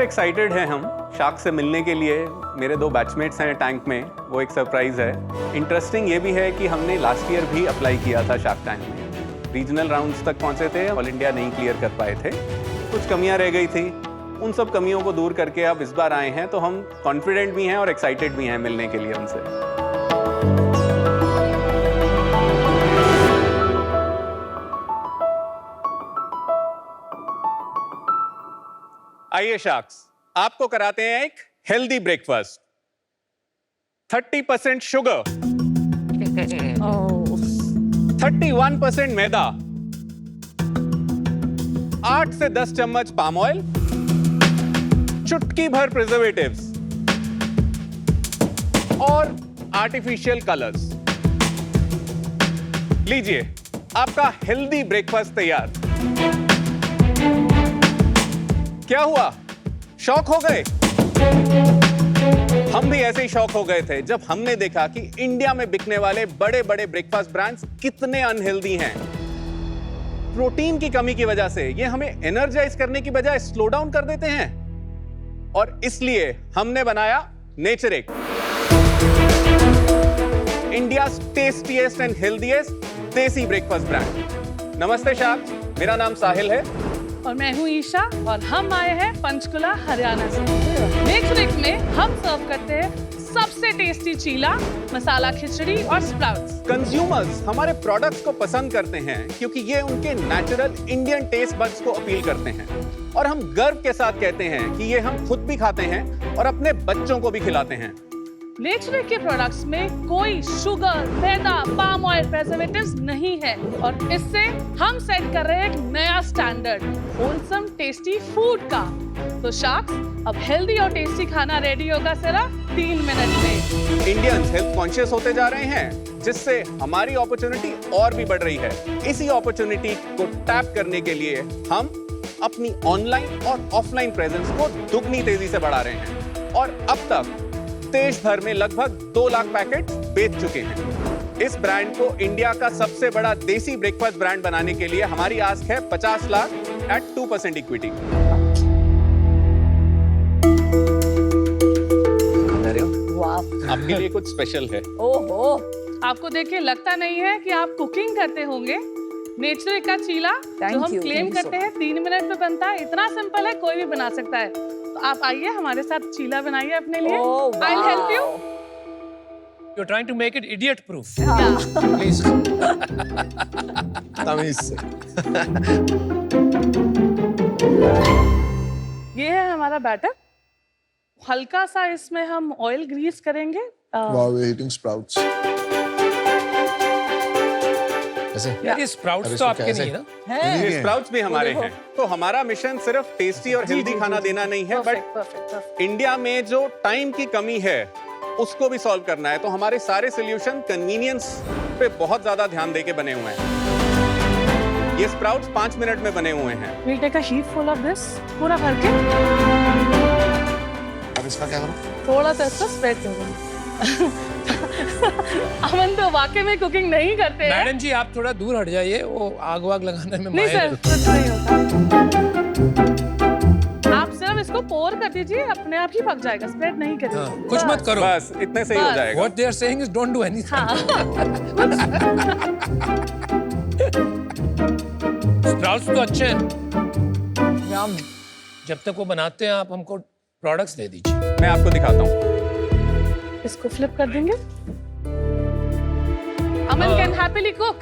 Excited हैं हम shark से मिलने के लिए। मेरे 2 बैचमेट्स हैं टैंक में, वो एक सरप्राइज़ है। इंटरेस्टिंग ये भी है कि हमने लास्ट ईयर भी अप्लाई किया था शार्क टैंक में, रीजनल राउंड्स तक पहुंचे थे, ऑल इंडिया नहीं क्लियर कर पाए थे, कुछ कमियां रह गई थी। उन सब कमियों को दूर करके अब इस बार आए हैं, तो हम कॉन्फिडेंट भी हैं और एक्साइटेड भी हैं मिलने के लिए उनसे। आइए शार्क्स, आपको कराते हैं एक हेल्दी ब्रेकफास्ट। 30% शुगर, 31% मैदा, 8 से 10 चम्मच पाम ऑयल, चुटकी भर प्रिजर्वेटिव्स और आर्टिफिशियल कलर्स। लीजिए, आपका हेल्दी ब्रेकफास्ट तैयार। क्या हुआ, शॉक हो गए? हम भी ऐसे ही शॉक हो गए थे जब हमने देखा कि इंडिया में बिकने वाले बड़े बड़े ब्रेकफास्ट ब्रांड्स कितने अनहेल्दी हैं। प्रोटीन की कमी की वजह से ये हमें एनर्जाइज करने की बजाय स्लो डाउन कर देते हैं, और इसलिए हमने बनाया नेचरेक, इंडिया टेस्टीएस्ट एंड हेल्दीएस्ट देसी ब्रेकफास्ट ब्रांड। नमस्ते शार्क, मेरा नाम साहिल है और मैं हूँ ईशा, और हम आए हैं पंचकुला हरियाणा से। नेचरेक में हम सर्व करते हैं सबसे टेस्टी चीला, मसाला खिचड़ी और स्प्राउट्स। कंज्यूमर्स हमारे प्रोडक्ट्स को पसंद करते हैं क्योंकि ये उनके नेचुरल इंडियन टेस्ट बड्स को अपील करते हैं, और हम गर्व के साथ कहते हैं कि ये हम खुद भी खाते हैं और अपने बच्चों को भी खिलाते हैं। नेचरेक के प्रोडक्ट्स में कोई शुगर, मैदा, पाम ऑयल, प्रिजर्वेटिव्स नहीं है, और इससे हम सेट कर रहे हैं एक नया स्टैंडर्ड होलसम टेस्टी फूड का। तो शार्क्स, अब हेल्दी और टेस्टी खाना रेडी होगा सिर्फ 3 मिनट में। इंडियंस हेल्थ कॉन्शियस होते जा रहे हैं, जिससे हमारी अपॉर्चुनिटी और भी बढ़ रही है। इसी अपॉर्चुनिटी को टैप करने के लिए हम अपनी ऑनलाइन और ऑफलाइन प्रेजेंस को दुगनी तेजी से बढ़ा रहे हैं, और अब तक देश भर में लगभग 2 लाख पैकेट बेच चुके हैं। इस ब्रांड को इंडिया का सबसे बड़ा देसी ब्रेकफास्ट ब्रांड बनाने के लिए हमारी आस्क है 50 लाख एट 2% इक्विटी। आपके लिए कुछ स्पेशल है। ओहो, आपको देख के लगता नहीं है कि आप कुकिंग करते होंगे। नेचरेक का चीला जो हम क्लेम करते हैं 3 मिनट में बनता है, इतना सिंपल है, कोई भी बना सकता है। तो आप आइए हमारे साथ चीला बनाइए अपने लिए। I'll help you. You're trying to make it idiot proof. Please. तमीज से। ये है हमारा बैटर। हल्का सा इसमें हम ऑयल ग्रीस करेंगे। Wow, we're eating sprouts. ऐसे? यार ये स्प्राउट्स तो आपके नहीं है ना? ये स्प्राउट्स भी हमारे हैं। तो हमारा मिशन सिर्फ टेस्टी और हेल्दी खाना देना नहीं है, बट इंडिया में जो टाइम की कमी है उसको भी सॉल्व करना है। तो हमारे सारे सॉल्यूशन कन्वीनियंस पे बहुत ज्यादा ध्यान देके बने हुए हैं। ये स्प्राउट्स 5 मिनट में बने हुए हैं। We'll take a sheet full of this, पूरा भर के। अब इसका क्या करूं? थोड़ा सा इसको स्प्रेड करो। अमन तो वाकई में कुकिंग नहीं करते हैं। मैडम जी आप थोड़ा दूर हट जाइए, वो आग वाग लगाने में नहीं माहिर सर, कुछ नहीं होता। आप सिर्फ इसको पोर कर दीजिए, अपने आप ही पक जाएगा, स्प्रेड नहीं करिए। हाँ, कुछ मत करो, बस इतने से ही हो बस। जाएगा। What they are saying is don't do anything. हाँ। स्प्राउट्स तो अच्छे हैं। जब तक वो बनाते हैं आप हमको प्रोडक्ट्स दे दीजिए। मैं आपको दिखाता हूँ। इसको फ्लिप कर देंगे। Aman can happily cook.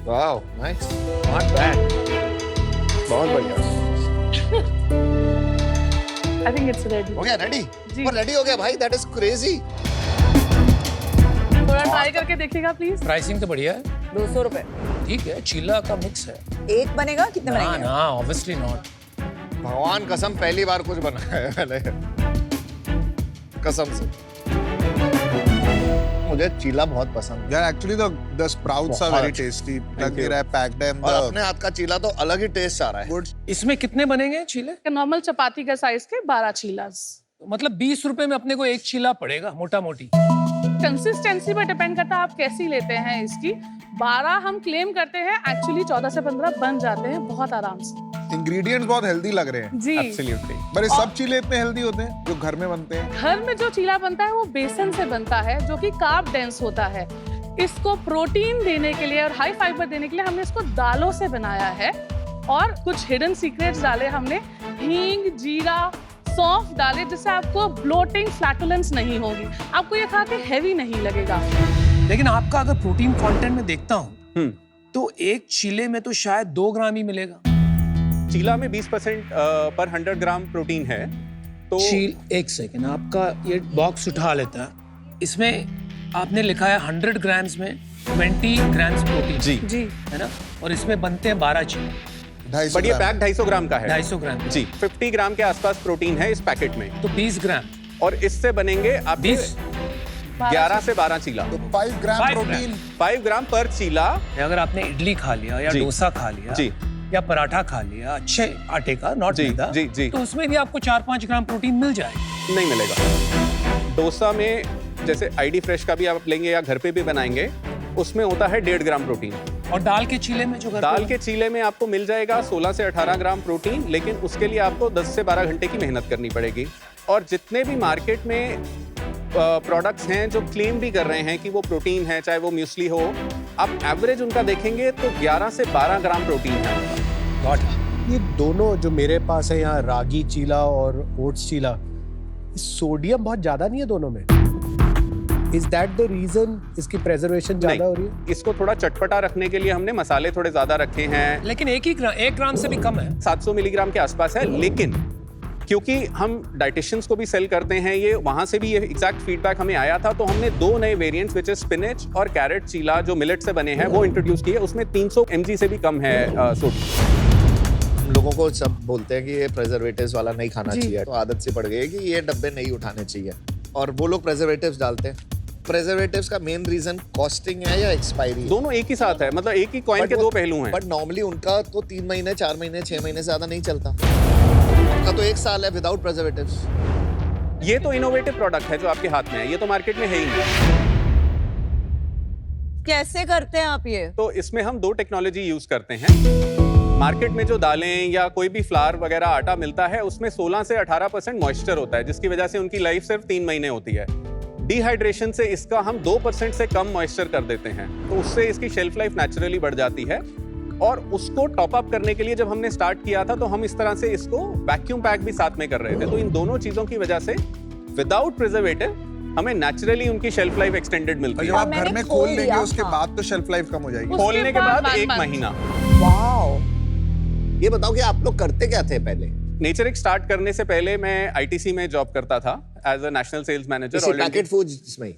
Wow, nice. Not bad. बहुत बढ़िया। I think it's ready. हो गया रेडी? जी। वो रेडी हो गया भाई, that is crazy. थोड़ा ट्राई करके देखिएगा प्लीज। प्राइसिंग तो बढ़िया है, 200 रुपए ठीक है। चीला का मिक्स है। एक बनेगा, कितने ना बनेंगे? ना ऑब्वियसली नॉट। भगवान कसम पहली बार कुछ बनाया है मैंने, कसम से। मुझे चीला बहुत पसंद है। Yeah, actually the sprouts are very tasty. लग रहा है packed है। और अपने हाथ का चीला तो अलग ही टेस्ट आ रहा है। Good. इसमें कितने बनेंगे चीले? नॉर्मल चपाती का साइज के 12 चीलास। मतलब 20 रुपए में अपने को एक चीला पड़ेगा, मोटा मोटी। कंसिस्टेंसी पर डिपेंड करता है आप कैसी लेते हैं इसकी। 12 हम क्लेम करते हैं, एक्चुअली 14 से 15 बन जाते हैं बहुत आराम से। इंग्रेडिएंट्स बहुत हेल्दी लग रहे हैं। जी एब्सोल्युटली। पर ये सब चीले इतने हेल्दी होते हैं जो घर में बनते हैं? घर में जो चीला बनता है वो बेसन से बनता है, जो कि कार्ब डेंस होता है। इसको प्रोटीन देने के लिए और हाई फाइबर देने के लिए हमने इसको दालों से बनाया है, और कुछ हिडन सीक्रेट्स डाले हमने। हींग, जीरा, सौंफ डाले, जिससे आपको ब्लोटिंग, फ्लैटुलेंस नहीं होगी, आपको ये खा के हैवी नहीं लगेगा। लेकिन आपका अगर प्रोटीन कंटेंट में देखता हूँ तो एक चीले में तो शायद 2 ग्राम ही मिलेगा। चीला में 20% पर 100 ग्राम प्रोटीन है। तो एक सेकेंड, आपका ये बॉक्स उठा लेता है, इसमें आपने लिखा है 100 ग्राम्स में 20 ग्राम्स प्रोटीन। जी है ना, और इसमें बनते हैं 12 चीले। 250 बट ये ग्राम। पैक 250 ग्राम का है। 250 ग्राम जी, 50 ग्राम के आसपास प्रोटीन है इस पैकेट में, तो 20 ग्राम, और इससे बनेंगे आपके 20 11 से 12 चीला। तो 5 ग्राम 5 प्रोटीन। 5 ग्राम पर चीला। अगर आपने इडली खा लिया या जी। डोसा खा लिया जी। या पराठा खा लिया अच्छे आटे का, नॉट जी, मैदा, जी, जी। तो उसमें भी आपको 4-5 ग्राम प्रोटीन मिल जाए। नहीं मिलेगा। डोसा में जैसे आईडी फ्रेश का भी आप लेंगे या घर पे भी बनाएंगे, उसमें होता है 1.5 ग्राम प्रोटीन। और दाल के चीले में जो घर दाल पे के चीले में आपको मिल जाएगा 16 से 18 ग्राम प्रोटीन, लेकिन उसके लिए आपको 10 से 12 घंटे की मेहनत करनी पड़ेगी। और जितने भी मार्केट में प्रोडक्ट्स हैं जो क्लेम भी कर रहे हैं कि वो प्रोटीन है, चाहे वो म्यूस्ली हो, आप एवरेज उनका देखेंगे तो 11 से 12 ग्राम प्रोटीन है। गॉट। ये दोनों जो मेरे पास है यहाँ, रागी चीला और ओट्स चीला, सोडियम बहुत ज्यादा नहीं है दोनों में? इज दैट द रीजन इसकी प्रेजर्वेशन ज्यादा हो रही है? इसको थोड़ा चटपटा रखने के लिए हमने मसाले थोड़े ज्यादा रखे हैं। लेकिन 1 ग्राम से भी कम है। 700 मिलीग्राम के आसपास है, लेकिन क्योंकि हम डाइटिशियंस को भी सेल करते हैं, ये वहां से भी ये एग्जैक्ट फीडबैक हमें आया था, तो हमने 2 नए वेरिएंट्स विच इज स्पिनच और कैरेट चीला जो मिलेट से बने हैं वो इंट्रोड्यूस किए। उसमें 300 mg से भी कम है सोडियम। लोगों को सब बोलते हैं कि ये प्रेजर्वेटिव्स वाला नहीं खाना चाहिए, तो आदत से पड़ गई है कि ये डब्बे नहीं उठाने चाहिए, और वो लोग प्रेजर्वेटिव्स डालते हैं। प्रेजर्वेटिव्स का मेन रीजन कॉस्टिंग है या एक्सपायरी? दोनों एक ही साथ है, मतलब एक ही कॉइन के 2 पहलू हैं। बट नॉर्मली उनका तो 3 महीने, 4 महीने, 6 महीने से ज्यादा नहीं चलता। उनका तो 1 साल है विदाउट प्रेजर्वेटिव्स। ये तो इनोवेटिव प्रोडक्ट है जो आपके हाथ में है, ये तो मार्केट में है ही नहीं। कैसे करते हैं आप ये? तो इसमें हम 2 टेक्नोलॉजी यूज करते हैं। मार्केट में जो दालें या कोई भी फ्लावर वगैरह आटा मिलता है, उसमें 16 से 18% मॉइस्चर होता है, जिसकी वजह से उनकी लाइफ सिर्फ 3 महीने होती है। डिहाइड्रेशन से इसका हम 2% से कम मॉइस्चर कर देते हैं, तो उससे इसकी शेल्फ लाइफ नेचुरली बढ़ जाती है। और उसको टॉप अप करने के लिए जब हमने स्टार्ट किया था, तो हम इस तरह से इसको वैक्यूम पैक भी साथ में कर रहे थे। तो इन दोनों चीजों की वजह से विदाउट प्रिजर्वेटिव हमें नेचुरली उनकी शेल्फ लाइफ एक्सटेंडेड मिलती और है। जब आप मैंने घर में खोल खोल लेंगे लिया, उसके हाँ। बाद तो शेल्फ लाइफ कम हो जाएगी। उसके खोलने के बाद बाद 1 1 महीना। वाओ। ये बताओ कि आप लोग करते क्या थे पहले? नेचरिक स्टार्ट करने से पहले मैं आईटीसी में जॉब करता था as a national sales manager. इसी पैकेट फूड्स में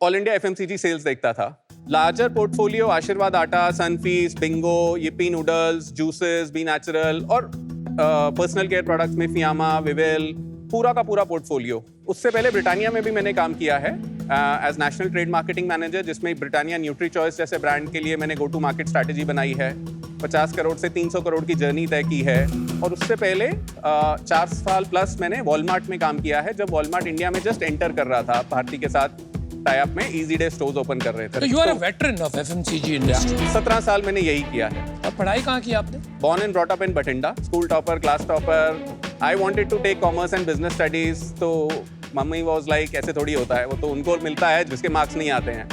ऑल इंडिया एफएमसीजी सेल्स देखता था। Larger portfolio, Aashirvaad atta, Sunfeast, Bingo, yippee noodles, juices, B natural और पर्सनल केयर प्रोडक्ट्स में फियामा, विवेल, पूरा का पूरा पोर्टफोलियो। उससे पहले ब्रिटानिया में भी मैंने काम किया है as national trade marketing manager, जिसमें ब्रिटानिया न्यूट्री चॉइस जैसे ब्रांड के लिए मैंने गो टू मार्केट स्ट्रैटेजी बनाई है। 50 करोड़ से 300 करोड़ की जर्नी तय की है। और उससे पहले 4 साल प्लस मैंने वॉलमार्ट में काम किया है, जब वॉलमार्ट इंडिया में जस्ट एंटर कर रहा था, भारती के साथ टाई अप में इजी डे स्टोर्स ओपन कर रहे थे। तो you are a veteran of FMCG industry. 17 साल मैंने यही किया है। और पढ़ाई कहाँ की आपने? Born and brought up in Bathinda, school topper, class topper. I wanted to take commerce and business studies, तो मम्मी was like ऐसे थोड़ी होता है, वो तो उनको मिलता है जिसके मार्क्स नहीं आते हैं।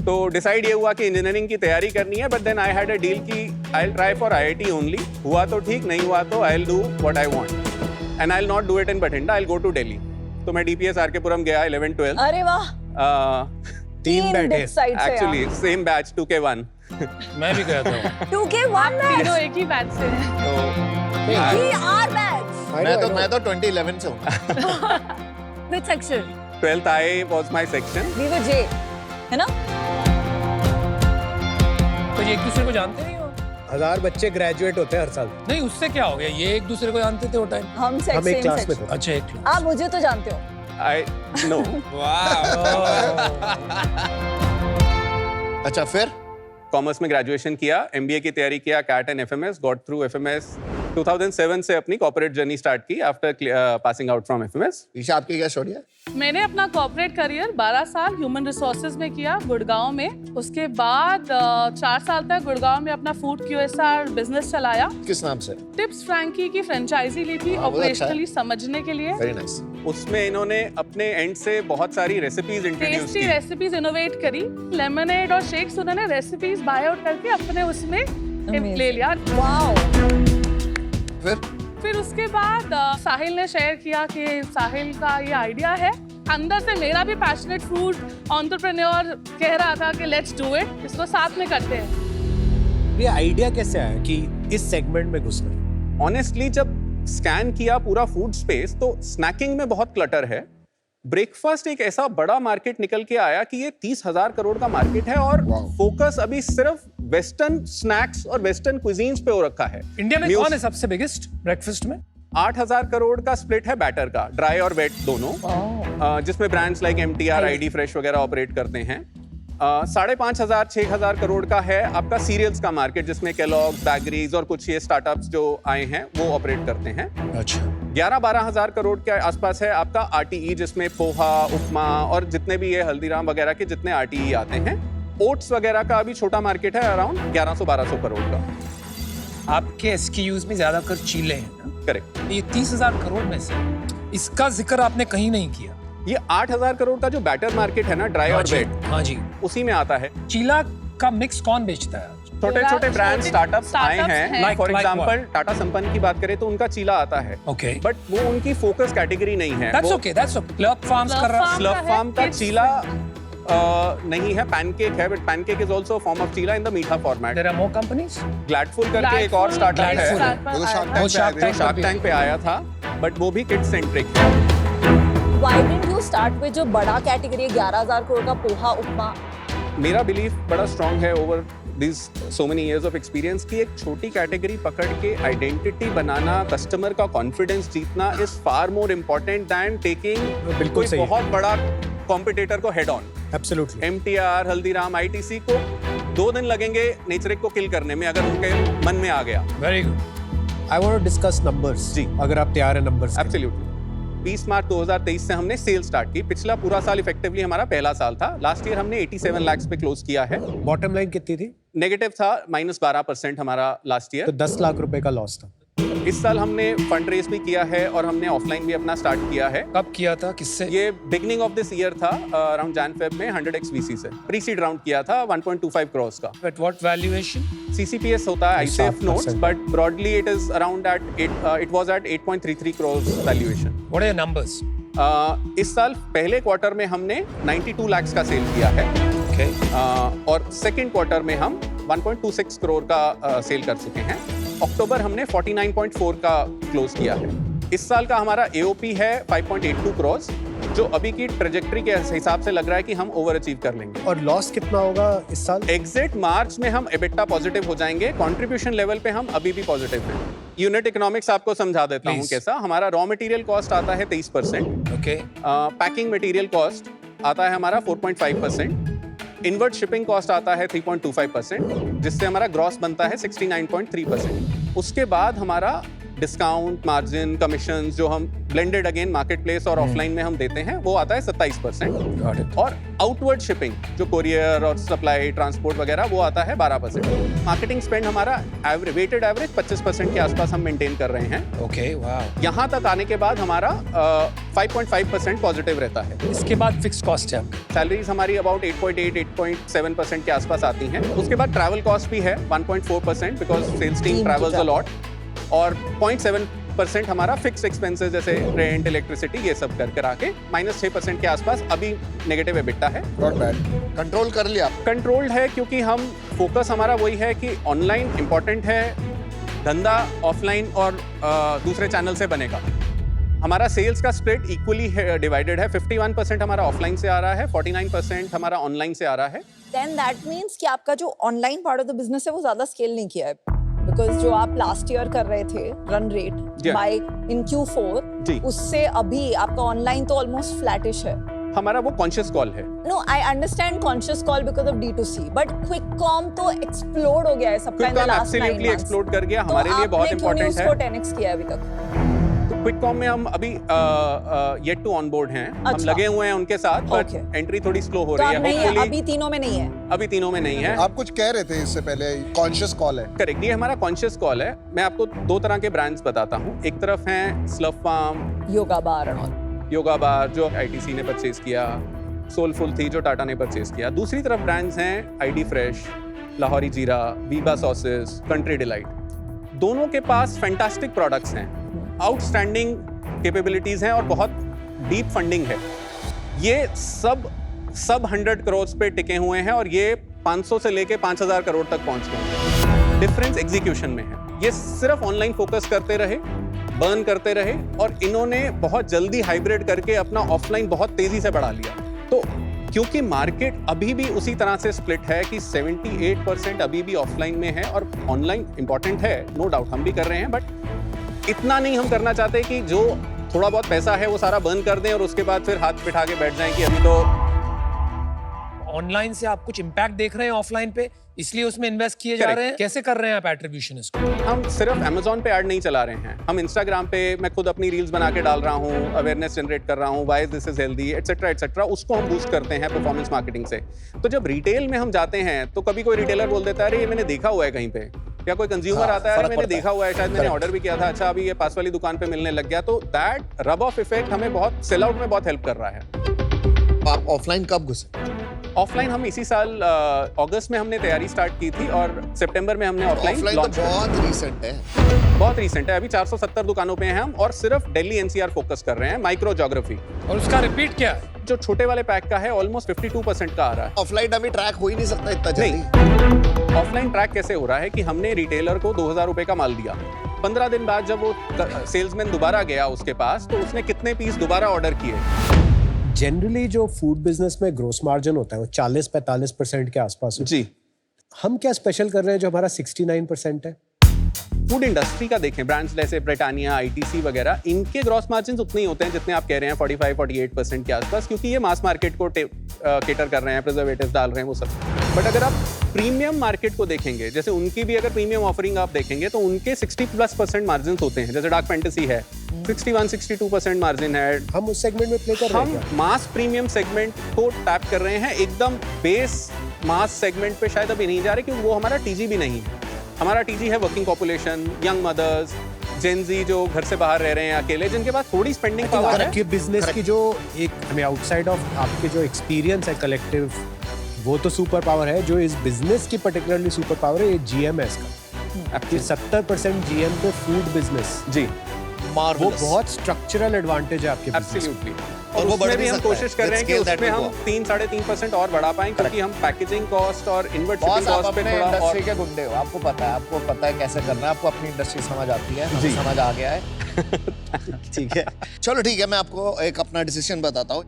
तो डिसाइड ये हुआ कि इंजीनियरिंग की तैयारी करनी है, but then I had a deal कि I try for IIT only. हुआ तो ठीक, नहीं हुआ तो I do what I want and I not do it in Bathinda, I go to Delhi. तो मैं DPS RK-पुरम गया 11-12। अरे वाह, 3 बैठे। डिप साइड से एक्चुअली सेम बैच 2K1। मैं भी गया था। 2K1 batch. तीनों एक ही बैच से हैं। तो We are batch. मैं तो 2011 से हूँ। Which section? 12th I was my section। We were J. है ना? तो ये एक दूसरे को जानते नहीं हो? 1000 बच्चे ग्रेजुएट होते हैं हर साल। नहीं, उससे क्या हो गया? ये एक दूसरे को जानते थे वो टाइम? हम हम एक क्लास में सेक्शन। थे। अच्छा, एक क्लास। आप मुझे तो जानते हो। I no। अच्छा, फिर कॉमर्स में ग्रेजुएशन किया, MBA की तैयारी किया, CAT and FMS, got through FMS, 2007 से अपनी कॉर्पोरेट जर्नी स्टार्ट की after passing out from FMS. Isha आपकी क्या स्टोरी है? मैंने अपना कॉर्पोरेट करियर 12 साल ह्यूमन रिसोर्सेज में किया गुड़गांव में। उसके बाद 4 साल तक गुड़गांव में अपना फूड QSR बिजनेस चलाया। किस नाम से? टिप्स फ्रैंकी की फ्रेंचाइजी ली थी हाँ, वो अच्छा है। ऑपरेशनली समझने के लिए। Very nice. उसमें इन्होंने अपने एंड से बहुत सारी रेसिपीज इंट्रोड्यूस टेस्टी की। रेसिपीज इनोवेट करी। लेमनेड और शेक्स उन्होंने रेसिपीज बाय आउट करके अपने उसमें ले लिया। वाओ। फिर उसके बाद साहिल ने शेयर किया कि साहिल का ये आइडिया है। अंदर से मेरा भी पैशनेट फूड एंटरप्रेन्योर कह रहा था कि लेट्स डू इट, इसको साथ में करते हैं। ये आइडिया कैसे आया कि इस सेगमेंट में घुसना? ऑनेस्टली जब स्कैन किया पूरा फूड स्पेस तो स्नैकिंग में बहुत क्लटर है। ब्रेकफास्ट एक ऐसा बड़ा मार्केट निकल के आया कि ये 30,000 करोड़ का मार्केट है और फोकस अभी सिर्फ वेस्टर्न स्नैक्स और वेस्टर्न क्विजीन्स पे हो रखा है। इंडिया में कौन है सबसे बिगेस्ट ब्रेकफास्ट में? 8,000 करोड़ का स्प्लिट है बैटर का, ड्राई और वेट दोनों, जिसमें brands like MTR, ID fresh वगैरह ऑपरेट करते हैं। 5,500 6,000 करोड़ का है आपका सीरियल्स का मार्केट, जिसमें केलॉग्स, बैगरीज और कुछ ये स्टार्टअप्स जो आए हैं वो ऑपरेट करते हैं। अच्छा। 11-12,000 करोड़ के आसपास है आपका RTE, जिसमें पोहा, उपमा और जितने भी ये हल्दीराम वगैरह के जितने RTE आते हैं। ओट्स वगैरह का अभी छोटा मार्केट है अराउंड 1100-1200 करोड़ का। आपके SKUs में ज्यादातर चीले हैं ना? करेक्ट। ये 30,000 करोड़ में से इसका जिक्र आपने कहीं नहीं किया। ये 8,000 करोड़ का जो बैटर मार्केट है ना, ड्राई और वेट, हाँ जी, उसी में आता है। चीला का मिक्स कौन बेचता है? छोटे छोटे ब्रांड स्टार्टअप्स आए startups हैं। हैं। फॉर Like एग्जांपल टाटा संपन्न की बात करें तो उनका चीला आता है, ओके, बट वो उनकी फोकस कैटेगरी नहीं है। दैट्स वो okay, that's okay. Club farms कर रहा है। स्लफ फार्म का Kids चीला नहीं है, पैनकेक है, but pancake is also form of chilla in the meetha format. There are more companies. Gladful करके एक और स्टार्टअप है Gladful। वो Shark वो Tank Shark पे आए Tank थे। शार्क टैंक पे आया था, बट वो भी किड सेंट्रिक है। Why didn't you start with जो बड़ा कैटेगरी है 11,000 करोड़ का पोहा उपमा? मेरा बिलीफ बड़ा स्ट्रांग है over this so many years of experience की एक छोटी कैटेगरी पकड़ के आइडेंटिटी बनाना, कस्टमर का कॉन्फिडेंस जीतना is far more important than taking बिल्कुल कोई सही है। बहुत बड़ा कॉम्पिटिटर को head on. Absolutely. MTR, Haldiram, ITC को 2 दिन लगेंगे नेचरिक को किल करने में, अगर उनके मन में आ गया। Very good. I want to discuss numbers. जी। अगर आप तैयार हैं नंबर्स? एब्सोल्युटली। 20 मार्च 2023 से हमने सेल स्टार्ट की। पिछला पूरा साल इफेक्टिवली हमारा पहला साल था। लास्ट ईयर हमने 87 लाख पे क्लोज किया है। बॉटम लाइन कितनी थी? नेगेटिव था, -12% हमारा लास्ट तो ईयर। 10 लाख रुपए का लॉस था। इस साल हमने फंड रेज भी किया है और हमने ऑफलाइन भी अपना स्टार्ट किया है। कब किया था, किससे? ये बिगनिंग ऑफ दिस ईयर था, अराउंड Jan-Feb में 100x VC से प्री सीड राउंड किया था 1.25 करोड़ का। At what valuation? CCPS होता है ICF notes, 7%. but broadly it is around at 8, it was at 8.33 crores valuation. What are numbers? इस साल पहले क्वार्टर में हमने 92 लाख का सेल किया है। ओके, और सेकंड क्वार्टर में हम 1.26 करोड़ का सेल कर चुके हैं। अक्टूबर हमने 49.4 का क्लोज किया है। इस साल का हमारा AOP है 5.82 करोड़, जो अभी की ट्रेजेक्टरी के हिसाब से लग रहा है कि हम ओवर अचीव कर लेंगे। और लॉस कितना होगा इस साल? एग्जिट मार्च में हम EBITDA पॉजिटिव हो जाएंगे। कंट्रीब्यूशन लेवल पे हम अभी भी पॉजिटिव हैं। यूनिट इकोनॉमिक्स आपको समझा देता हूँ Please. कैसा। हमारा रॉ मटेरियल कॉस्ट आता है 23%, ओके, पैकिंग मटेरियल कॉस्ट आता है हमारा 4.5%, इनवर्ट शिपिंग कॉस्ट आता है 3.25%, जिससे हमारा ग्रॉस बनता है 69.3%। उसके बाद हमारा डिस्काउंट, मार्जिन, कमीशन जो हम ब्लेंडेड अगेन मार्केट प्लेस और ऑफलाइन में हम देते हैं वो आता है 27%। Got it. और आउटवर्ड शिपिंग जो कोरियर और सप्लाई ट्रांसपोर्ट वगैरह वो आता है 12%। मार्केटिंग स्पेंड हमारा वेटेड एवरेज 25% के आसपास हम मेंटेन कर रहे हैं। Okay, wow. यहाँ तक आने के बाद हमारा 5.5% पॉजिटिव रहता है। इसके बाद फिक्स कॉस्ट है आपका? सैलरीज हमारी अबाउट 8.8-8.7% के आसपास आती हैं। उसके बाद ट्रैवल कॉस्ट भी है 1.4% because sales team travels a lot, और 0.7% हमारा फिक्स एक्सपेंसेस जैसे रेंट, इलेक्ट्रिसिटी, ये सब कर आके -6% के आसपास अभी नेगेटिव EBITDA है। Not bad. कंट्रोल कर लिया? कंट्रोल्ड है क्योंकि हम फोकस हमारा वही है कि ऑनलाइन इंपॉर्टेंट है, धंधा ऑफलाइन और दूसरे चैनल से बनेगा। हमारा सेल्स का स्प्लिट इक्वली डिवाइडेड है। 51% हमारा ऑफलाइन से आ रहा है, 49% हमारा ऑनलाइन से आ रहा है। Then that means कि आपका जो online part of the business है वो ज्यादा स्केल नहीं किया है, बिकॉज जो आप लास्ट ईयर कर रहे थे रन रेट Yeah. बाय इन जी। Q4, उससे अभी आपका ऑनलाइन तो ऑलमोस्ट फ्लैटिश है। हमारा वो कॉन्शियस कॉल है। No, I understand conscious call because of D2C, but quick com तो explode हो गया है सबका in the quick last 9 absolutely months. Explode कर गया, तो हमारे लिए बहुत आपने क्यों नहीं इंपॉर्टेंट है। उसको 10x किया अभी तक? तो क्विक कॉम में हम अभी येट टू ऑनबोर्ड हैं, हम अच्छा। लगे हुए हैं उनके साथ, बट Okay. एंट्री थोड़ी स्लो हो तो रही आप है। नहीं है, Hopefully- अभी तीनों में नहीं है। अभी तीनों में नहीं है। आप कुछ कह रहे थे इससे पहले, कॉन्शियस कॉल है। करेक्ट, ये हमारा कॉन्शियस कॉल है। मैं आपको दो तरह के ब्रांड्स बताता हूँ। एक तरफ हैं Slurrp Farm, Yoga Bar and all. Yoga Bar जो आईटीसी ने परचेज किया, सोलफुल थी जो टाटा ने परचेज किया। दूसरी तरफ ब्रांड्स हैं आईडी फ्रेश, लाहौरी जीरा, वीबा सॉसेस, कंट्री डिलाइट। दोनों के पास फैंटास्टिक प्रोडक्ट्स हैं, आउटस्टैंडिंग कैपेबिलिटीज हैं और बहुत डीप फंडिंग है। ये सब 100 करोड़ पे टिके हुए हैं और ये 500 से लेके 5000 करोड़ तक पहुंच गए हैं। डिफरेंस एग्जीक्यूशन में है। ये सिर्फ ऑनलाइन फोकस करते रहे, बर्न करते रहे, और इन्होंने बहुत जल्दी हाइब्रिड करके अपना ऑफलाइन बहुत तेजी से बढ़ा लिया। तो क्योंकि मार्केट अभी भी उसी तरह से स्प्लिट है कि 78% अभी भी ऑफलाइन में है और ऑनलाइन इंपॉर्टेंट है, नो डाउट हम भी कर रहे हैं, बट इतना नहीं हम करना चाहते कि जो थोड़ा बहुत पैसा है वो सारा बर्न कर दें और उसके बाद फिर हाथ बिठा के बैठ जाएं कि अभी तो। ऑनलाइन से आप कुछ इम्पैक्ट देख रहे हैं ऑफलाइन पे, इसलिए उसमें इन्वेस्ट किए जा Correct. रहे हैं। कैसे कर रहे हैं आप एट्रीब्यूशन इसको? हम सिर्फ Amazon पे ऐड नहीं चला रहे हैं, हम Instagram पे मैं खुद अपनी रील्स बना के डाल रहा हूँ, अवेयरनेस जनरेट कर रहा हूँ, why this is healthy etcetera etcetera, उसको हम बूस्ट करते हैं परफॉर्मेंस मार्केटिंग से। तो जब रिटेल में हम जाते हैं तो कभी कोई रिटेलर बोल देता है अरे ये मैंने देखा हुआ है कहीं पे, या कोई कंज्यूमर आता है अरे मैंने देखा हुआ है, शायद मैंने ऑर्डर भी किया था, अच्छा अभी ये पास वाली दुकान पे मिलने लग गया। तो दैट रब ऑफ इफेक्ट हमें बहुत सेल आउट में बहुत हेल्प कर रहा है। आप ऑफलाइन कब घुसे? ऑफलाइन हम इसी साल अगस्त में हमने तैयारी स्टार्ट की थी और सितंबर में हमने ऑफलाइन ऑफलाइन तो लॉन्च बहुत रीसेंट है। बहुत रीसेंट है। अभी 470 दुकानों पे हैं हम और सिर्फ दिल्ली एनसीआर फोकस कर रहे हैं, माइक्रो ज्योग्राफी। और उसका रिपीट क्या है? जो छोटे वाले पैक का है ऑलमोस्ट 52% का आ रहा है। ऑफलाइन अभी ट्रैक हो ही नहीं सकता इतना जल्दी। नहीं, ऑफलाइन ट्रैक कैसे हो रहा है कि हमने रिटेलर को 2000 रुपए का माल दिया, 15 दिन बाद जब वो सेल्समैन दोबारा गया उसके पास तो उसने कितने पीस दोबारा ऑर्डर किए। जनरली जो फूड बिजनेस में ग्रोस मार्जिन होता है वो 40-45% के आसपास होता है। जी, हम क्या स्पेशल कर रहे हैं जो हमारा 69% है? फूड इंडस्ट्री का देखें, ब्रांड्स जैसे ब्रिटानिया, आईटीसी वगैरह, इनके ग्रॉस मार्जिन उतने ही होते हैं जितने आप कह रहे हैं 45-48% के आसपास, क्योंकि ये मास मार्केट को केटर कर रहे हैं, प्रिजर्वेटिव्स डाल रहे हैं वो सब। बट अगर आप प्रीमियम मार्केट को देखेंगे, जैसे उनकी भी अगर प्रीमियम ऑफरिंग आप देखेंगे तो उनके 60+ % मार्जिन होते हैं। जैसे डार्क फैंटेसी है 61-62% मार्जिन है। हम उस सेगमेंट में प्ले कर रहे हम हैं क्या? मास प्रीमियम सेगमेंट को टैप कर रहे हैं, एकदम बेस मास सेगमेंट पे शायद अभी नहीं जा रहे क्योंकि वो हमारा टीजी भी नहीं है। हमारा टीजी है working population, young mothers, Gen Z जो घर से बाहर रह रहे हैं अकेले, जिनके पास थोड़ी स्पेंडिंग पावर है। आपके बिजनेस की जो एक हमें आउटसाइड ऑफ आपके जो एक्सपीरियंस है कलेक्टिव, वो तो सुपर पावर है। जो इस बिजनेस की पर्टिकुलरली सुपर पावर है ये जीएमएस का। आपकी 70% जीएम पे फूड बिजनेस, जी, वो मार्वलस। बहुत स्ट्रक्चरल एडवांटेज है आपके बिजनेस में। एब्सोल्युटली। और और वो बढ़ उसमें भी भी हम सकता है। कोशिश कर रहे हैं कि Let's scale उसमें that हम to 3-3.5% और बढ़ा पाएं, क्योंकि हम पैकेजिंग कॉस्ट और इनवर्ट बॉस शिपिंग आप कॉस्ट पे अपने थोड़ा और इंडस्ट्री के गुंडे हो, आपको पता है कैसे करना है, आपको अपनी इंडस्ट्री समझ आती है, हमें जी। समझ आ गया है। ठीक है, चलो ठीक है, मैं आपको एक अपना डिसीजन बताता हूँ।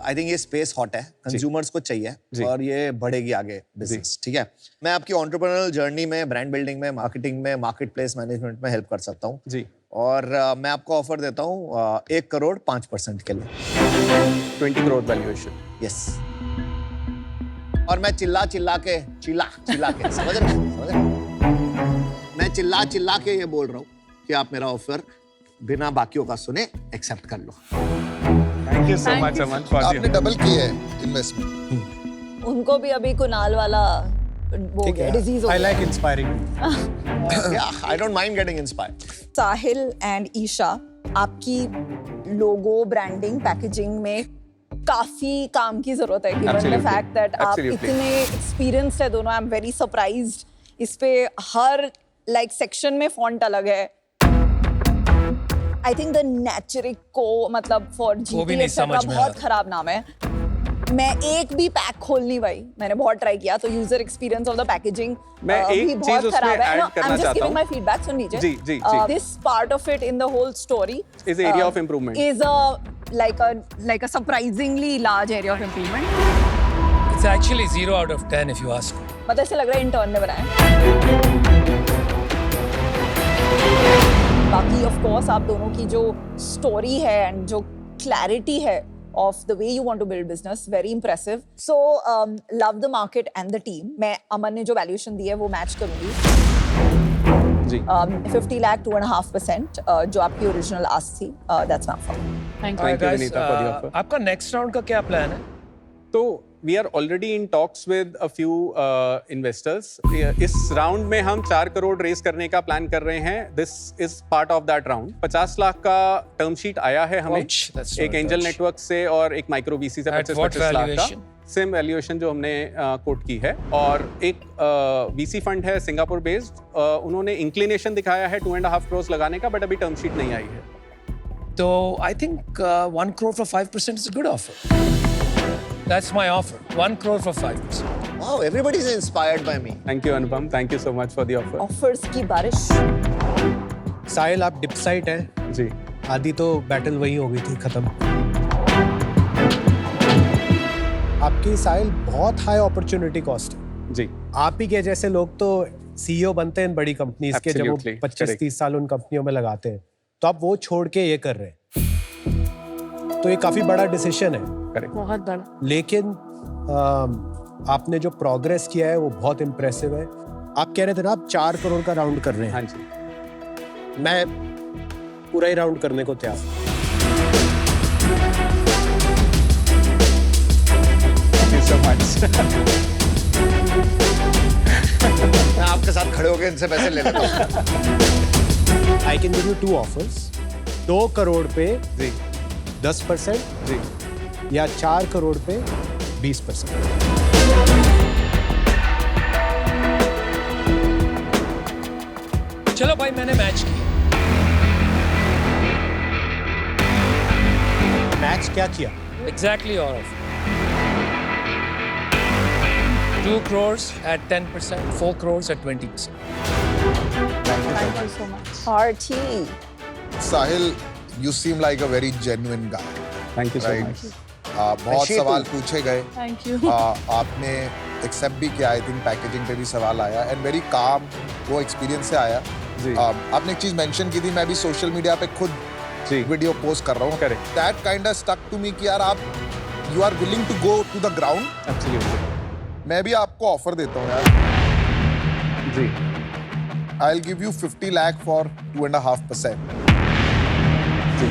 आई थिंक ये स्पेस हॉट है, कंज्यूमर्स को चाहिए जी। और ये बढ़ेगी आगे बिजनेस। ठीक है, मैं आपकी एंटरप्रेन्योरल जर्नी में, ब्रांड बिल्डिंग में, मार्केटिंग में, मार्केट प्लेस मैनेजमेंट में हेल्प कर सकता हूँ। जी, और मैं आपको ऑफर देता हूँ 1 करोड़ 5% के लिए। 20 करोड़ वैल्यूएशन। यस, और मैं चिल्ला के समझ रहे हैं? मैं चिल्ला के ये बोल रहा हूँ कि आप मेरा ऑफर बिना बाकियों का सुने एक्सेप्ट कर लो। Thank you so much Aman for आपने डबल की है इन्वेस्टमेंट। उनको भी अभी कुनाल वाला वो ठीक है, डिजीज हो I गया। like inspiring. Yeah, I don't mind getting inspired. Sahil and Isha, आपकी लोगो, ब्रांडिंग, पैकेजिंग में काफी काम की जरूरत है, given the Absolutely. Fact that आप Absolutely. इतने एक्सपीरियंस्ड है दोनों। I am very surprised. इस पे हर सेक्शन में फॉन्ट अलग है। आई थिंक द नेचरिक को मतलब फॉर वो भी जीपी नहीं एक्सेट्रा समझ में बहुत आया। खराब नाम है। मैं एक भी पैक खोल नहीं पाई, मैंने बहुत ट्राई किया, तो user experience of the packaging मैं एक भी चीज बहुत उसमें खराब है। add No, करना I'm just चाहता giving हूँ। my feedback, सुन लीजिए। जी, जी, जी। This part of it in the whole story Is area of improvement. is like a surprisingly large area of improvement. It's actually 0 out of 10 if you ask. मतलब ऐसे लग रहा है intern ने बनाया। बाकी ऑफ कोर्स आप दोनों की जो स्टोरी है एंड जो क्लैरिटी है of the way you want to build business. Very impressive. So, love the market and the team. मैं अमन ने जो valuation दी है वो match करूँगी. जी 50 lakh 2.5%, जो आपकी original ask थी. That's my offer. Thank you. Thank you, Guys, Vinita, for the offer. आपका नेक्स्ट राउंड का क्या प्लान है? तो we are already in talks with a few investors. इस राउंड में हम 4 करोड़ रेस करने का प्लान कर रहे हैं. This is part of that round. 50 lakh का टर्म शीट आया है हमें Ouch, that's एक not एंजल much. नेटवर्क से और एक माइक्रो वीसी से At 25 what लाख का valuation? सेम वैल्यूएशन जो हमने कोट की है. और एक वीसी फंड है सिंगापुर बेस्ड, उन्होंने इंक्लिनेशन दिखाया है 2.5 करोड़ लगाने का, बट अभी टर्म शीट नहीं आई है. तो I think 1 crore for 5% is a good offer. That's my offer. 1 crore for 5%. Wow, everybody is inspired by me. Thank you Anupam, thank you so much for the offer. Offers की बारिश. साहिल आप डिपसाइट हैं, जी आधी तो battle वही हो गई थी खत्म. आपकी साहिल बहुत हाई अपॉर्चुनिटी कॉस्ट है. जी आप ही के जैसे लोग तो सीईओ बनते हैं बड़ी कंपनीज के, जब वो Absolutely, 25-30 साल उन कंपनियों में लगाते हैं, तो आप वो छोड़ के ये कर रहे हैं, तो ये काफी बड़ा डिसीजन है. करेक्ट. बहुत बड़ा. लेकिन आपने जो प्रोग्रेस किया है वो बहुत इम्प्रेसिव है. आप कह रहे थे ना आप 4 करोड़ का राउंड कर रहे हैं. हाँ जी. मैं पूरा ही राउंड करने को तैयार हूं. Thank you so much. मैं आपके साथ खड़े होकर इनसे पैसे ले लेता हूँ. I can give you 2 offers. 2 crore पे जी 10% जी या 4 करोड़ पे 20%. चलो भाई, मैंने मैच किया. मैच क्या किया? Exactly your offer. 2 crores at 10%, 4 crores at 20%. Thank you so much. Party. Sahil, you seem like a very genuine guy, thank you so right? Much. बहुत Appreciate सवाल you. पूछे गए. Thank you. आपने accept भी किया. I think packaging पे भी सवाल आया एंड वेरी काम, वो एक्सपीरियंस से आया. जी आपने एक चीज मेंशन की थी, मैं भी सोशल मीडिया पे खुद जी वीडियो पोस्ट कर रहा हूँ. Correct. That kind of stuck to me कि यार आप you are willing to go to the ground. Absolutely. मैं भी आपको ऑफर देता हूँ यार. जी I will give you 50 lakh for 2.5%. जी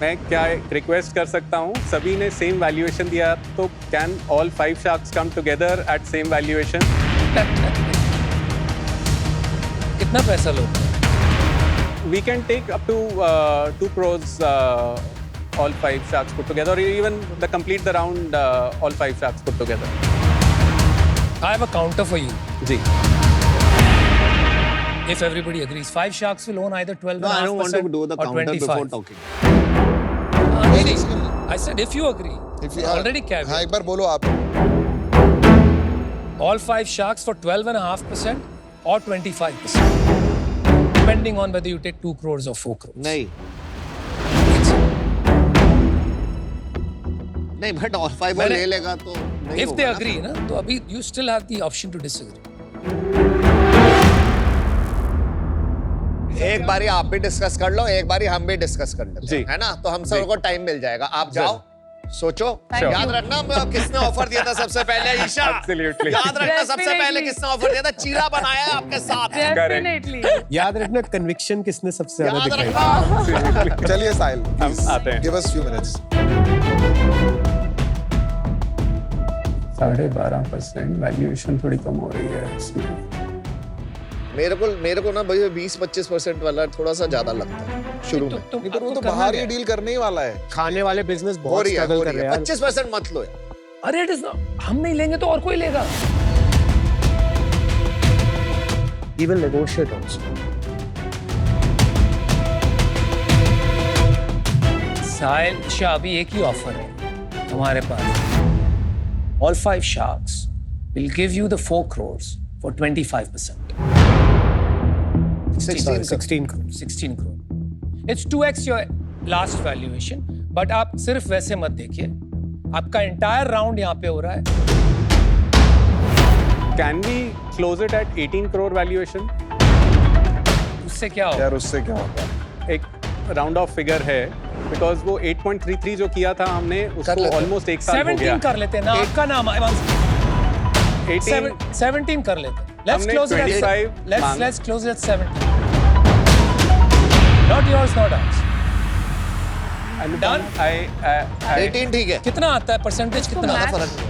मैं क्या रिक्वेस्ट कर सकता हूँ, सभी ने सेम वैल्यूएशन दिया, तो can all 5 sharks come together at same valuation? कितना पैसा लो? We can take up to 2 crores, all 5 sharks put together, or even complete the round, all 5 sharks put together. I have a counter for you. Ji If everybody agrees, 5 sharks will own either 12.5% No, I don't want to do the or counter 25. before talking. नहीं, I said if you agree. If you Already हाँ, caveat. एक बार बोलो आप. All 5 sharks for 12.5% or 25%. Depending on whether you take 2 crores or 4 crores. नहीं नहीं, but all 5 वो ले लेगा तो नहीं If होगा they ना. agree, ना, तो अभी you still have the option to disagree. एक बारी आप भी डिस्कस कर लो, एक बारी हम भी डिस्कस कर लेते जी। हैं, है ना? तो हम सबको टाइम मिल जाएगा. आप जाओ, सोचो. Sure. याद रखना किसने ऑफर दिया था सबसे पहले. ईशा, Absolutely. याद रखना सबसे पहले Definitely. किसने ऑफर दिया था. चीला बनाया है आपके साथ. Definitely. याद रखना कन्विक्शन किसने सबसे ज्यादा याद दिखाई. रखना. चलिए साहिल, हम आते हैं. Give us few minutes. 12.5% valuation थोड़ी कम हो रही है इसमें. मेरे को ना भैया 20-25% वाला थोड़ा सा ज्यादा लगता है शुरू में. नहीं पर वो तो बाहर ही डील करने ही वाला है. खाने वाले बिजनेस हो बहुत रही है, स्ट्रगल हो कर रही रहे है. हैं. 25% मत लो यार. अरे it is not. हम नहीं लेंगे तो और कोई लेगा. He will negotiate also. साहिल, शाह, अभी एक ही ऑफर है हमारे पास. All 5 sharks will give you the 4 crores for 25%. 16 crores. 16 crore. It's 2x your last valuation, but आप सिर्फ वैसे मत देखिए. आपका entire round यहाँ पे हो रहा है. Can we close it at 18 crore valuation? उससे क्या होगा? यार उससे क्या होगा? एक राउंड ऑफ फिगर है. बिकॉज वो 8.33 जो किया था हमने उसको लेते हैं। ऑलमोस्ट एक साल हो 17 गया। कर लेते हैं ना, आपका नाम है 18 17 कर लेते हैं। Let's हमने close it 25 at मांगा। let's close it at 17. Not yours, not ours. Done? 18 ठीक है। कितना आता है परसेंटेज कितना? ज्यादा फर्क नहीं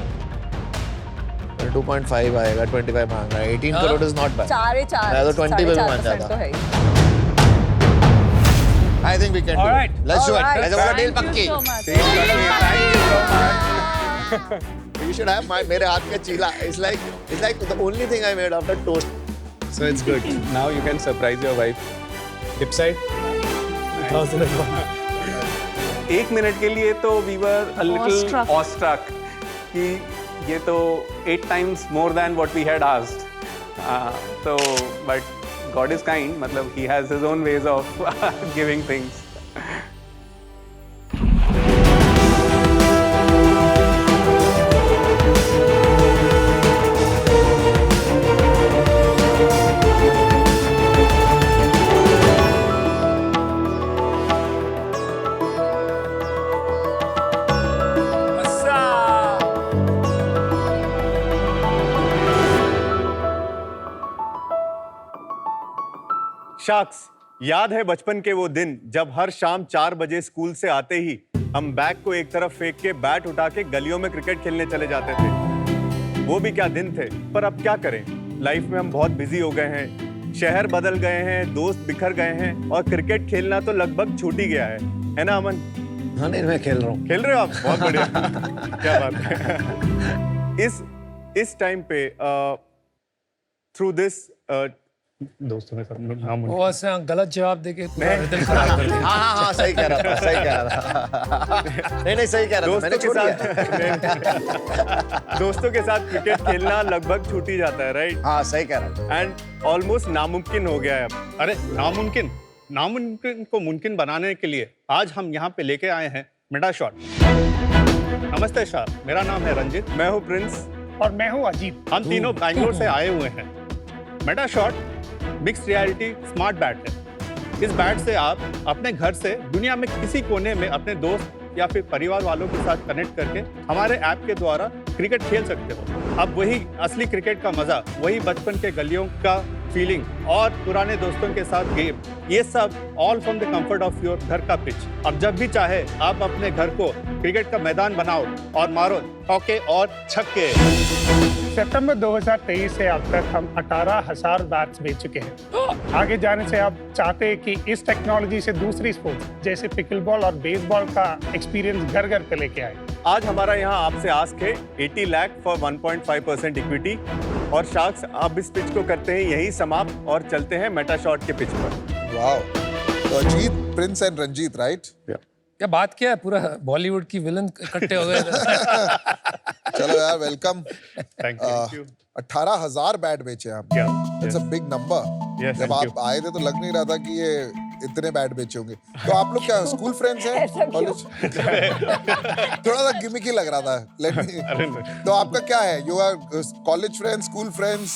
है। 2.5 आएगा, 25 मांग रहा है। 18 हाँ। Crore is not bad. 4.5 मैं तो 20 पे भी मान 4.5% जाता। तो है ही। I think we can do Alright. it. Let's do it. Alright, ऐसा होगा डील thank पक्की। you so much. You should have मेरे हाथ का चीला. It's like the only thing I made after toast. So it's good. Now you can surprise your wife. Tip side 2001. एक minute के लिए तो we were a little Awestruck. awestruck कि ये तो 8 times more than what we had asked. So but God is kind, मतलब he has his own ways of giving things. Sacks, याद है बचपन के वो दिन जब हर शाम 4 बजे स्कूल से आते ही हम बैग को एक तरफ फेंक के बैट उठा के गलियों में क्रिकेट खेलने चले जाते थे। वो भी क्या दिन थे, पर अब क्या करें, लाइफ में हम बहुत बिजी हो गए हैं, शहर बदल गए हैं, दोस्त बिखर गए हैं और क्रिकेट खेलना तो लगभग छूट ही गया है ना अमन? हाँ नहीं, मैं खेल रहा हूँ। खेल रहे हो आप? बहुत बढ़िया। क्या बात है। इस टाइम पे थ्रू दिस दोस्तों के साथ नाम वो ऐसे गलत जवाब देके पूरा रिदम खराब कर दिया। हाँ, सही कह रहा था, सही कह रहा था। नहीं, सही कह रहा था, मैंने छोड़ दिया। दोस्तों के साथ क्रिकेट खेलना लगभग छूट ही जाता है, राइट? हाँ, सही कह रहा था। एंड ऑलमोस्ट नामुमकिन हो गया है अब। अरे नामुमकिन को मुमकिन बनाने के लिए आज हम यहाँ पे लेके आए हैं मेटाशॉट। नमस्ते सर, मेरा नाम है रंजित। मैं हूँ प्रिंस। और मैं हूँ अजीत। हम तीनों बैंगलोर से आए हुए हैं। मेटाशॉट मिक्स्ड रियलिटी स्मार्ट बैट है। इस बैट से आप अपने घर से दुनिया में किसी कोने में अपने दोस्त या फिर परिवार वालों के साथ कनेक्ट करके हमारे ऐप के द्वारा क्रिकेट खेल सकते हो। अब वही असली क्रिकेट का मजा, वही बचपन के गलियों का फीलिंग और पुराने दोस्तों के साथ गेम, ये सब all from the comfort of your घर का पिच। अब जब भी चाहे आप अपने घर को क्रिकेट का मैदान बनाओ और मारो चौके और छक्के। सितंबर 2023 से अब तक हम 18,000 बैट्स बेच चुके हैं। आगे जाने से आप चाहते हैं कि इस टेक्नोलॉजी से दूसरी स्पोर्ट्स जैसे पिकलबॉल और बेसबॉल का एक्सपीरियंस घर घर पे लेके आए। आज हमारा यहाँ आपसे आस्क है 80 लाख फॉर 1.5% इक्विटी। और शार्क्स, अब इस पिच को करते हैं यही समाप्त और चलते हैं मेटाशॉट के पिच पर। वाओ, तो Ajit, Prince and Ranjit, right? क्या बात क्या है, पूरा बॉलीवुड की विलन इकट्ठे हो गए। चलो यार, वेलकम। Thank you. 18,000 बैट बेचे आप। It's a big number. Yes, जब thank आप आए थे तो लग नहीं रहा था कि ये इतने बैट बेचे होंगे। तो आप लोग क्या स्कूल फ्रेंड्स हैं? कॉलेज? थोड़ा सा गिमिक ही लग रहा था। तो आपका क्या है? You are college friends, school friends?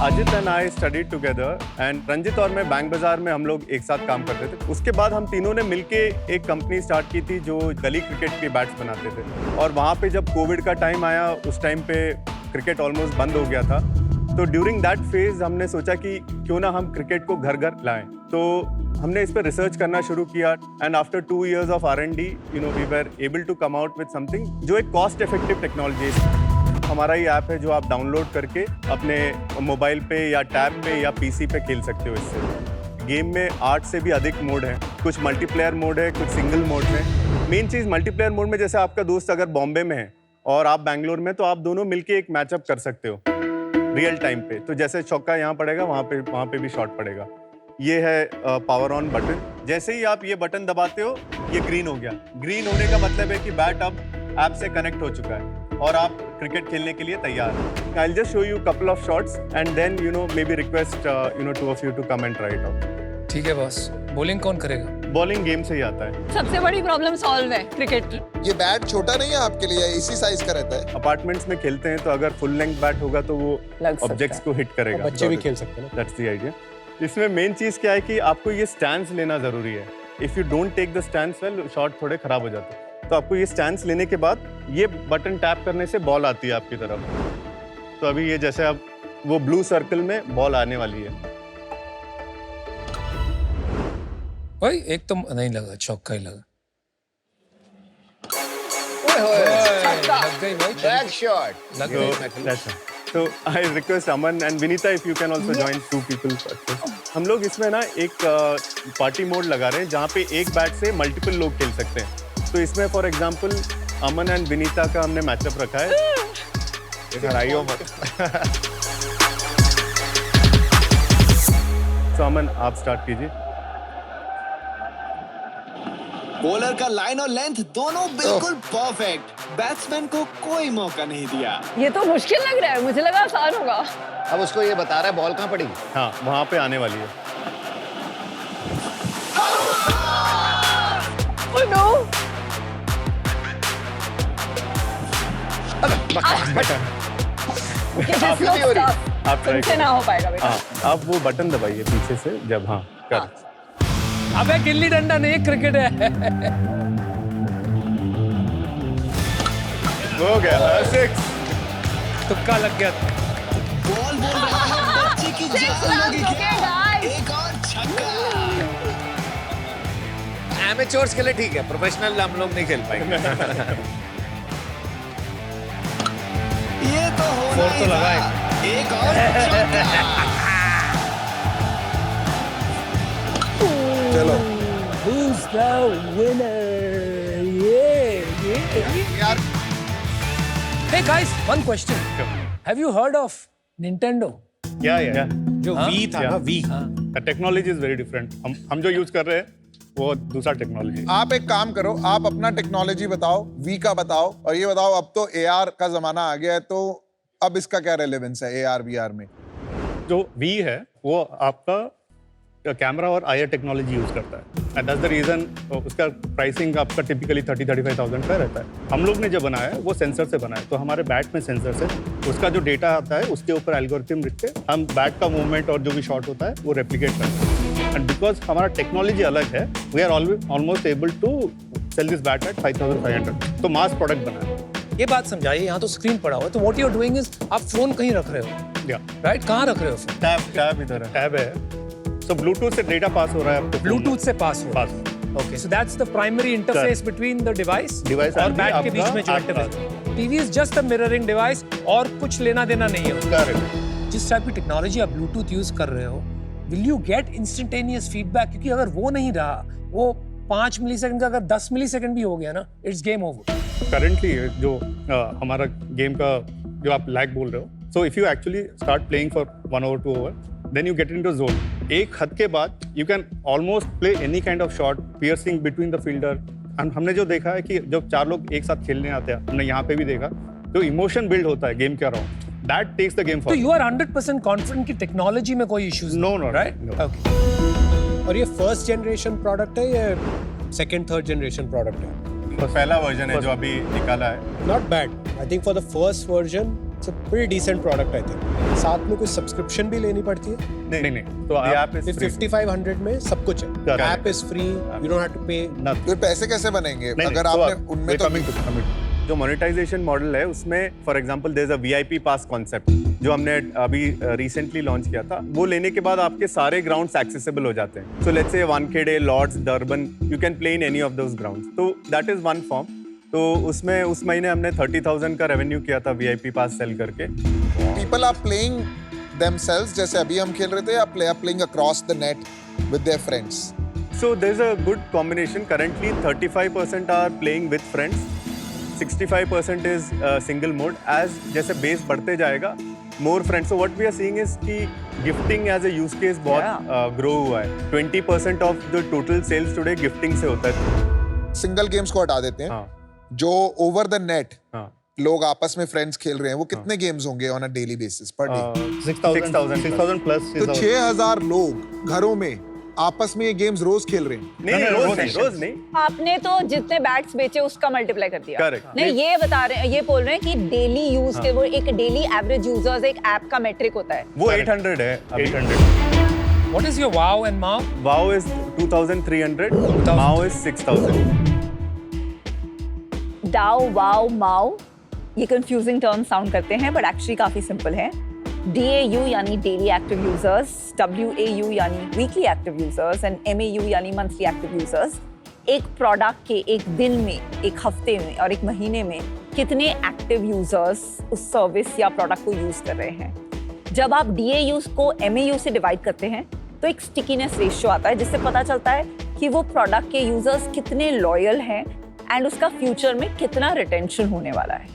Ajit and I studied together and Ranjit और मैं बैंक बाजार में हम लोग एक साथ काम करते थे। उसके बाद हम तीनों ने मिलके एक कंपनी स्टार्ट की थी जो गली क्रिकेट के बैट्स बनाते थे। और वहाँ पे जब कोविड का टाइम आया, उस टाइम पे क्रिकेट ऑलमोस्ट बंद हो गया था। तो ड्यूरिंग दैट फेज हमने सोचा कि क्यों ना हम क्रिकेट को घर घर लाएं। तो हमने इस पर रिसर्च करना शुरू किया and after 2 years of R&D, we were able to come out with something जो एक कॉस्ट इफेक्टिव टेक्नोलॉजी है। हमारा ये ऐप है जो आप डाउनलोड करके अपने मोबाइल पे या टैब पे या पीसी पे खेल सकते हो। इससे गेम में 8 से भी अधिक मोड है। कुछ मल्टीप्लेयर मोड है, कुछ सिंगल मोड में। मेन चीज़ मल्टीप्लेयर मोड में जैसे आपका दोस्त अगर बॉम्बे में है और आप बैंगलोर में, तो आप दोनों मिलके एक मैचअप कर सकते हो रियल टाइम पे। तो जैसे चौका यहाँ पड़ेगा, वहाँ पे भी शॉट पड़ेगा। ये है पावर ऑन बटन। जैसे ही आप ये बटन दबाते हो, ये ग्रीन हो गया। ग्रीन होने का मतलब है कि बैट अब ऐप से कनेक्ट हो चुका है और आप क्रिकेट खेलने के लिए तैयार हैं। I will just show you couple of shots and then maybe request 2 of you to come and try it out. ठीक है बॉस, बॉलिंग कौन करेगा? बॉलिंग गेम से ही आता है। सबसे बड़ी प्रॉब्लम सॉल्व है क्रिकेट की। ये बैट छोटा नहीं है आपके लिए, इसी साइज का रहता है? अपार्टमेंट्स में खेलते हैं तो अगर फुल लेंथ बैट होगा तो वो ऑब्जेक्ट्स को हिट करेगा। बच्चे भी खेल सकते हैं ना। That's the idea. इसमें मेन चीज क्या है कि आपको ये स्टैंस लेना जरूरी है। If you don't take the stance well shot थोड़े खराब हो जाते हैं। तो आपको ये स्टैंस लेने के बाद ये बटन टैप करने से बॉल आती है आपकी तरफ। तो अभी ये जैसे अब वो ब्लू सर्कल में बॉल आने वाली है। भाई एक तो नहीं लगा, चौका ही लगा। लग गई भाई, बैक शॉट। लग गई। So I request Aman and Vinita if you can also join 2 people. हम लोग इसमें ना एक पार्टी मोड लगा रहे हैं जहाँ पे एक बैट से मल्टीपल लोग खेल सकते हैं। तो इसमें for example Aman and Vinita का हमने मैचअप रखा है। हराइयो मत। तो अमन आप स्टार्ट कीजिए। बॉलर का लाइन और लेंथ दोनों बिल्कुल परफेक्ट। बैट्समैन को कोई मौका नहीं दिया। ये तो मुश्किल लग रहा है, मुझे लगा आसान होगा। अब उसको ये बता रहा है बॉल कहाँ पड़ी। हाँ वहाँ पे आने वाली है। Oh no! आप तुमसे ना हो पाएगा बेटा। हाँ आप वो बटन दबाइए पीछे से जब हाँ कर। अबे गिल्ली डंडा नहीं, क्रिकेट है। हो गया 6। तुक्का लग गया। बॉल बोल रहा है बच्चे की जान लगेगी। एक और छक्का। एमेच्योर्स के लिए ठीक है, प्रोफेशनल हम लोग नहीं खेल पाएंगे। ये तो होना ही था। एक और छक्का। चलो Who's the winner? यार Hey guys, one question. Have you heard of Nintendo? या जो वी था ना, V technology is very different. हम जो यूज कर रहे हैं वो दूसरा टेक्नोलॉजी। आप एक काम करो, आप अपना टेक्नोलॉजी बताओ, वी का बताओ, और ये बताओ अब तो AR का जमाना आ गया है, तो अब इसका क्या रेलेवेंस है AR VR में? जो वी है वो आपका कैमरा और आईआर टेक्नोलॉजी यूज करता है एंड दैट्स द रीजन उसका प्राइसिंग आपका टिपिकली 30-35,000 का रहता है। हम लोग ने जो बनाया है वो सेंसर से बनाया है। तो हमारे बैट में सेंसर से उसका जो डेटा आता है उसके ऊपर एल्गोरिथम लिख के हम बैट का मूवमेंट और जो भी शॉट होता है वो रेप्लिकेट करते हैं। एंड बिकॉज हमारा टेक्नोलॉजी अलग है, we are almost able to sell this bat at 5,500। तो मास प्रोडक्ट बना है। ये बात समझाइए, यहाँ तो स्क्रीन पड़ा हुआ है, तो what you are doing is आप फोन कहीं रख रहे हो, राइट? कहाँ रख रहे हो फोन? टैब इधर है, टैब है। तो ब्लूटूथ से डेटा पास हो रहा है आपको, ब्लूटूथ से पास हो रहा है। Okay, so that's the primary interface between the device और बैट के बीच में जो interface. TV is just a mirroring device और कुछ लेना देना नहीं है उसका। जिस टाइप की टेक्नोलॉजी आप ब्लूटूथ यूज कर रहे हो, will you get instantaneous feedback? क्योंकि अगर वो नहीं रहा, वो 5 मिलीसेकंड का अगर 10 मिलीसेकंड भी हो गया ना, इट्स गेम ओवर। करंटली जो हमारा गेम का जो आप लैग बोल रहे हो, so if you actually start playing for 1 hour 2 hour, then you get into zone. एक हद के बाद you can almost play any kind of shot, piercing between the fielder. And हमने जो देखा है कि जब 4 लोग एक साथ खेलने आते हैं, हमने यहाँ पे भी देखा, तो इमोशन बिल्ड होता है गेम के around. That takes the game तो forward. you are 100% confident कि टेक्नोलॉजी में कोई issues No, right? no. Okay. और ये फर्स्ट जनरेशन प्रोडक्ट है या सेकंड थर्ड जनरेशन प्रोडक्ट है? पहला वर्जन है जो अभी निकाला है. Not bad, I think for the first version it's a pretty decent product. I think साथ में कुछ सब्सक्रिप्शन भी लेनी पड़ती है? नहीं. तो आप 5500 में सब कुछ है, app is free, you don't have to pay. फिर पैसे कैसे बनेंगे अगर तो आपने उनमें तो जो मोनेटाइजेशन मॉडल है उसमें for example there is a VIP pass concept जो हमने अभी रिसेंटली लॉन्च किया था. वो लेने के बाद आपके सारे ग्राउंड्स एक्सेसिबल हो जाते हैं. So let's say Wankhede, Lord's, Durban, you can play in any of those grounds. तो दैट इज वन फॉर्म. तो उसमें उस महीने हमने 30,000 का रेवेन्यू किया था वीआईपी पास सेल करके. पीपल आर प्लेइंग themselves जैसे अभी हम खेल रहे थे, या playing across the net with their friends? So there's a good combination. Currently 35% are playing with friends, 65% is single mode. As जैसे बेस बढ़ते जाएगा, more friends. So what we are seeing is कि gifting as a use case बहुत grow हुआ है. 20% of the total sales today gifting से होता है. सिंगल गेम्स को हटा देते हैं. जो ओवर द नेट लोग आपस में फ्रेंड्स खेल रहे हैं, वो कितने गेम्स होंगे on a daily basis per day? 6,000 plus. तो 6,000 लोग घरों में आपस में ये गेम्स रोज खेल रहे हैं? नहीं, रोज नहीं. आपने तो जितने बैट्स बेचे उसका मल्टीप्लाई कर दिया. Correct. नहीं, ये बता रहे हैं, ये बोल रहे हैं कि डेली यूज के वो एक डेली एवरेज यूजर्स एक ऐप का मेट्रिक होता है. वो 800 है. 800 What is your wow and Mao? Wow is 2,300, Mao is 6,000. Dow, wow, माओ, ये कंफ्यूजिंग टर्म साउंड करते हैं बट एक्चुअली काफी सिंपल है। DAU यानी डेली एक्टिव यूजर्स, WAU यानी weekly active users and MAU यानी मंथली एक्टिव यूजर्स। एक प्रोडक्ट के एक दिन में, एक हफ्ते में और एक महीने में कितने एक्टिव यूजर्स उस सर्विस या प्रोडक्ट को यूज कर रहे हैं। जब आप DAU को MAU से डिवाइड करते हैं तो एक स्टिकीनेस रेशियो आता है जिससे पता चलता है कि वो प्रोडक्ट के यूजर्स कितने लॉयल हैं एंड उसका फ्यूचर में कितना रिटेंशन होने वाला है।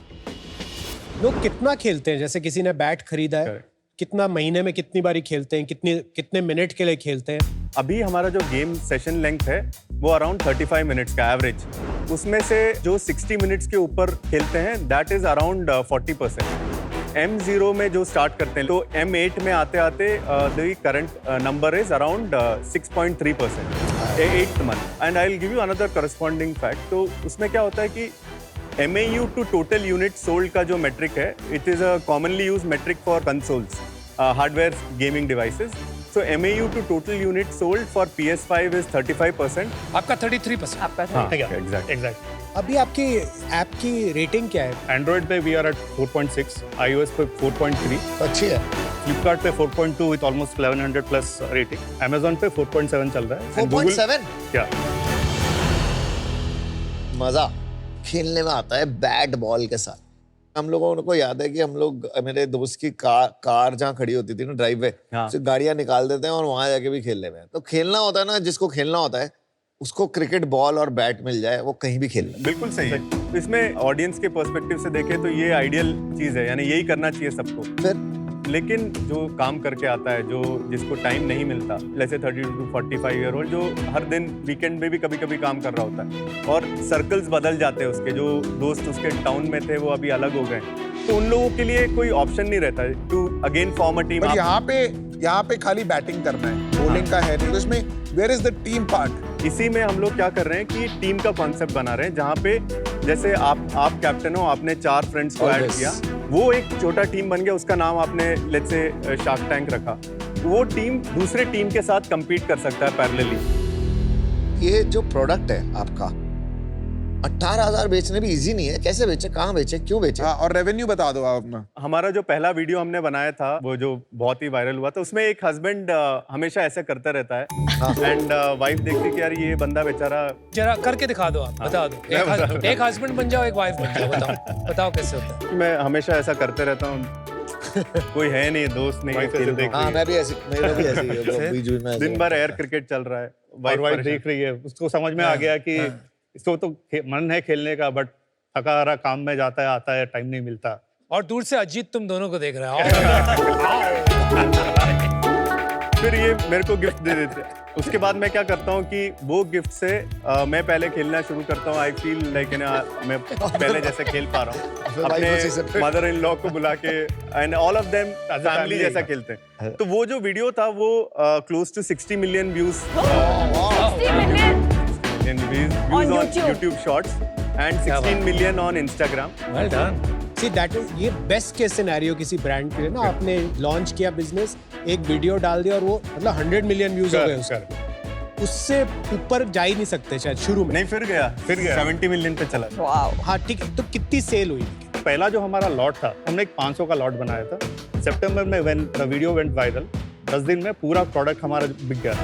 लोग कितना खेलते हैं? जैसे किसी ने बैट खरीदा है, कितना महीने में कितनी बारी खेलते हैं, कितने मिनट के लिए खेलते हैं? अभी हमारा जो गेम सेशन लेंथ है वो अराउंड 35 मिनट्स का एवरेज। उसमें से जो 60 मिनट्स के ऊपर खेलते हैं दैट इज अराउंड 40%। M0 में जो स्टार्ट करते हैं तो M8 में आते आते the current number is around 6.3% 8th month. And I will give you another corresponding fact. तो उसमें क्या होता है कि MAU to total unit sold का जो मेट्रिक है, it is a commonly use metric for consoles, hardware gaming devices. So MAU to total unit sold for PS5 is 35%. आपका 33%। आपका हाँ, exactly. अभी आपकी ऐप की रेटिंग क्या है? एंड्रॉइड पे वी आर एट 4.6, iOS पे 4.3, अच्छी है। फ्लिपकार्ट पे 4.2 with almost 1100 plus rating, Amazon पे 4.7 चल रहा है। 4.7 क्या मजा खेलने में आता है बैट बॉल के साथ। हम लोगों को याद है कि हम लोग, मेरे दोस्त की कार जहाँ खड़ी होती थी ना ड्राइव वे, गाड़ियां निकाल देते हैं और वहां जाके भी खेल लेते हैं। तो खेलना होता है ना, जिसको खेलना होता है उसको क्रिकेट बॉल और बैट मिल जाए, वो कहीं भी खेल ले। बिल्कुल सही है। तो इसमें ऑडियंस के पर्सपेक्टिव से देखें तो ये आइडियल चीज है, यानी यही करना चाहिए सबको। फिर लेकिन जो काम करके आता है, जो जिसको टाइम नहीं मिलता, जैसे 30 to 45 ईयर ओल्ड, जो हर दिन वीकेंड में भी कभी कभी काम कर रहा होता है और सर्कल्स बदल जाते हैं उसके, जो दोस्त उसके टाउन में थे वो अभी अलग हो गए, तो उन लोगों के लिए कोई ऑप्शन नहीं रहता है to again form a team. यहाँ पे खाली बैटिंग करना है, बॉलिंग का है नहीं, तो इसमें where is the team part? इसी में हम लोग क्या कर रहे हैं कि टीम का कॉन्सेप्ट बना रहे हैं, जहाँ पे जैसे आप कैप्टन हो, आपने 4 फ्रेंड्स को ऐड किया, वो एक छोटा टीम बन गया, उसका नाम आपने लेट्स से शार्क टैंक रखा, वो टीम दूसरे टीम के साथ compete कर सकता है पैरेलली। ये जो प्रोडक्ट है आपका 18,000 बेचने भी इजी नहीं है। कैसे बेचे, कहाँ बेचे, क्यों बेचे? और रेवेन्यू बता दो आप अपना। हमारा जो पहला वीडियो हमने बनाया था, वो जो बहुत ही वायरल हुआ था, उसमें एक हस्बैंड हमेशा ऐसे करता रहता है एंड वाइफ देखती कि यार ये बंदा बेचारा, जरा करके दिखा दो, आप बता दो। एक हस्बैंड बन जाओ, एक वाइफ बन जाओ, बताओ कैसे होता है। मैं हमेशा ऐसा करते रहता हूँ। कोई है नहीं, दोस्त नहीं है, हाँ, मैं भी ऐसी, मेरा भी ऐसी है, बीच में दिन भर एयर क्रिकेट चल रहा है, वाइफ देख रही है, उसको समझ में आ गया कि इसको तो मन है खेलने का, बट थका हारा काम में जाता है, आता है, टाइम नहीं मिलता। और दूर से अजीत तुम दोनों को देख रहा है। फिर ये मेरे को गिफ्ट दे देते हैं। उसके बाद मैं क्या करता हूँ कि वो गिफ्ट से मैं पहले खेलना शुरू करता हूँ। आई फील लाइक मैं पहले जैसे खेल पा रहा हूँ, अपने मदर इन लॉ को बुला के, and all of them family जैसा खेलते हैं। तो वो जो वीडियो था वो close to 60 million views on YouTube Shorts and 16 million on Instagram. Well done. See, that is ये बेस्ट केस सिनेरियो किसी ब्रांड के लिए ना। आपने लॉन्च किया बिजनेस, एक वीडियो डाल दिया और वो मतलब 100 मिलियन व्यूज हो गए उसके। उससे ऊपर जा ही नहीं सकते शायद शुरू में। नहीं, फिर गया 70 मिलियन पे चला। हाँ ठीक है, तो कितनी सेल हुई? पहला जो हमारा लॉट था, हमने एक 500 का लॉट बनाया था। सितंबर में when the video went viral, 10 दिन में पूरा प्रोडक्ट हमारा बिक गया।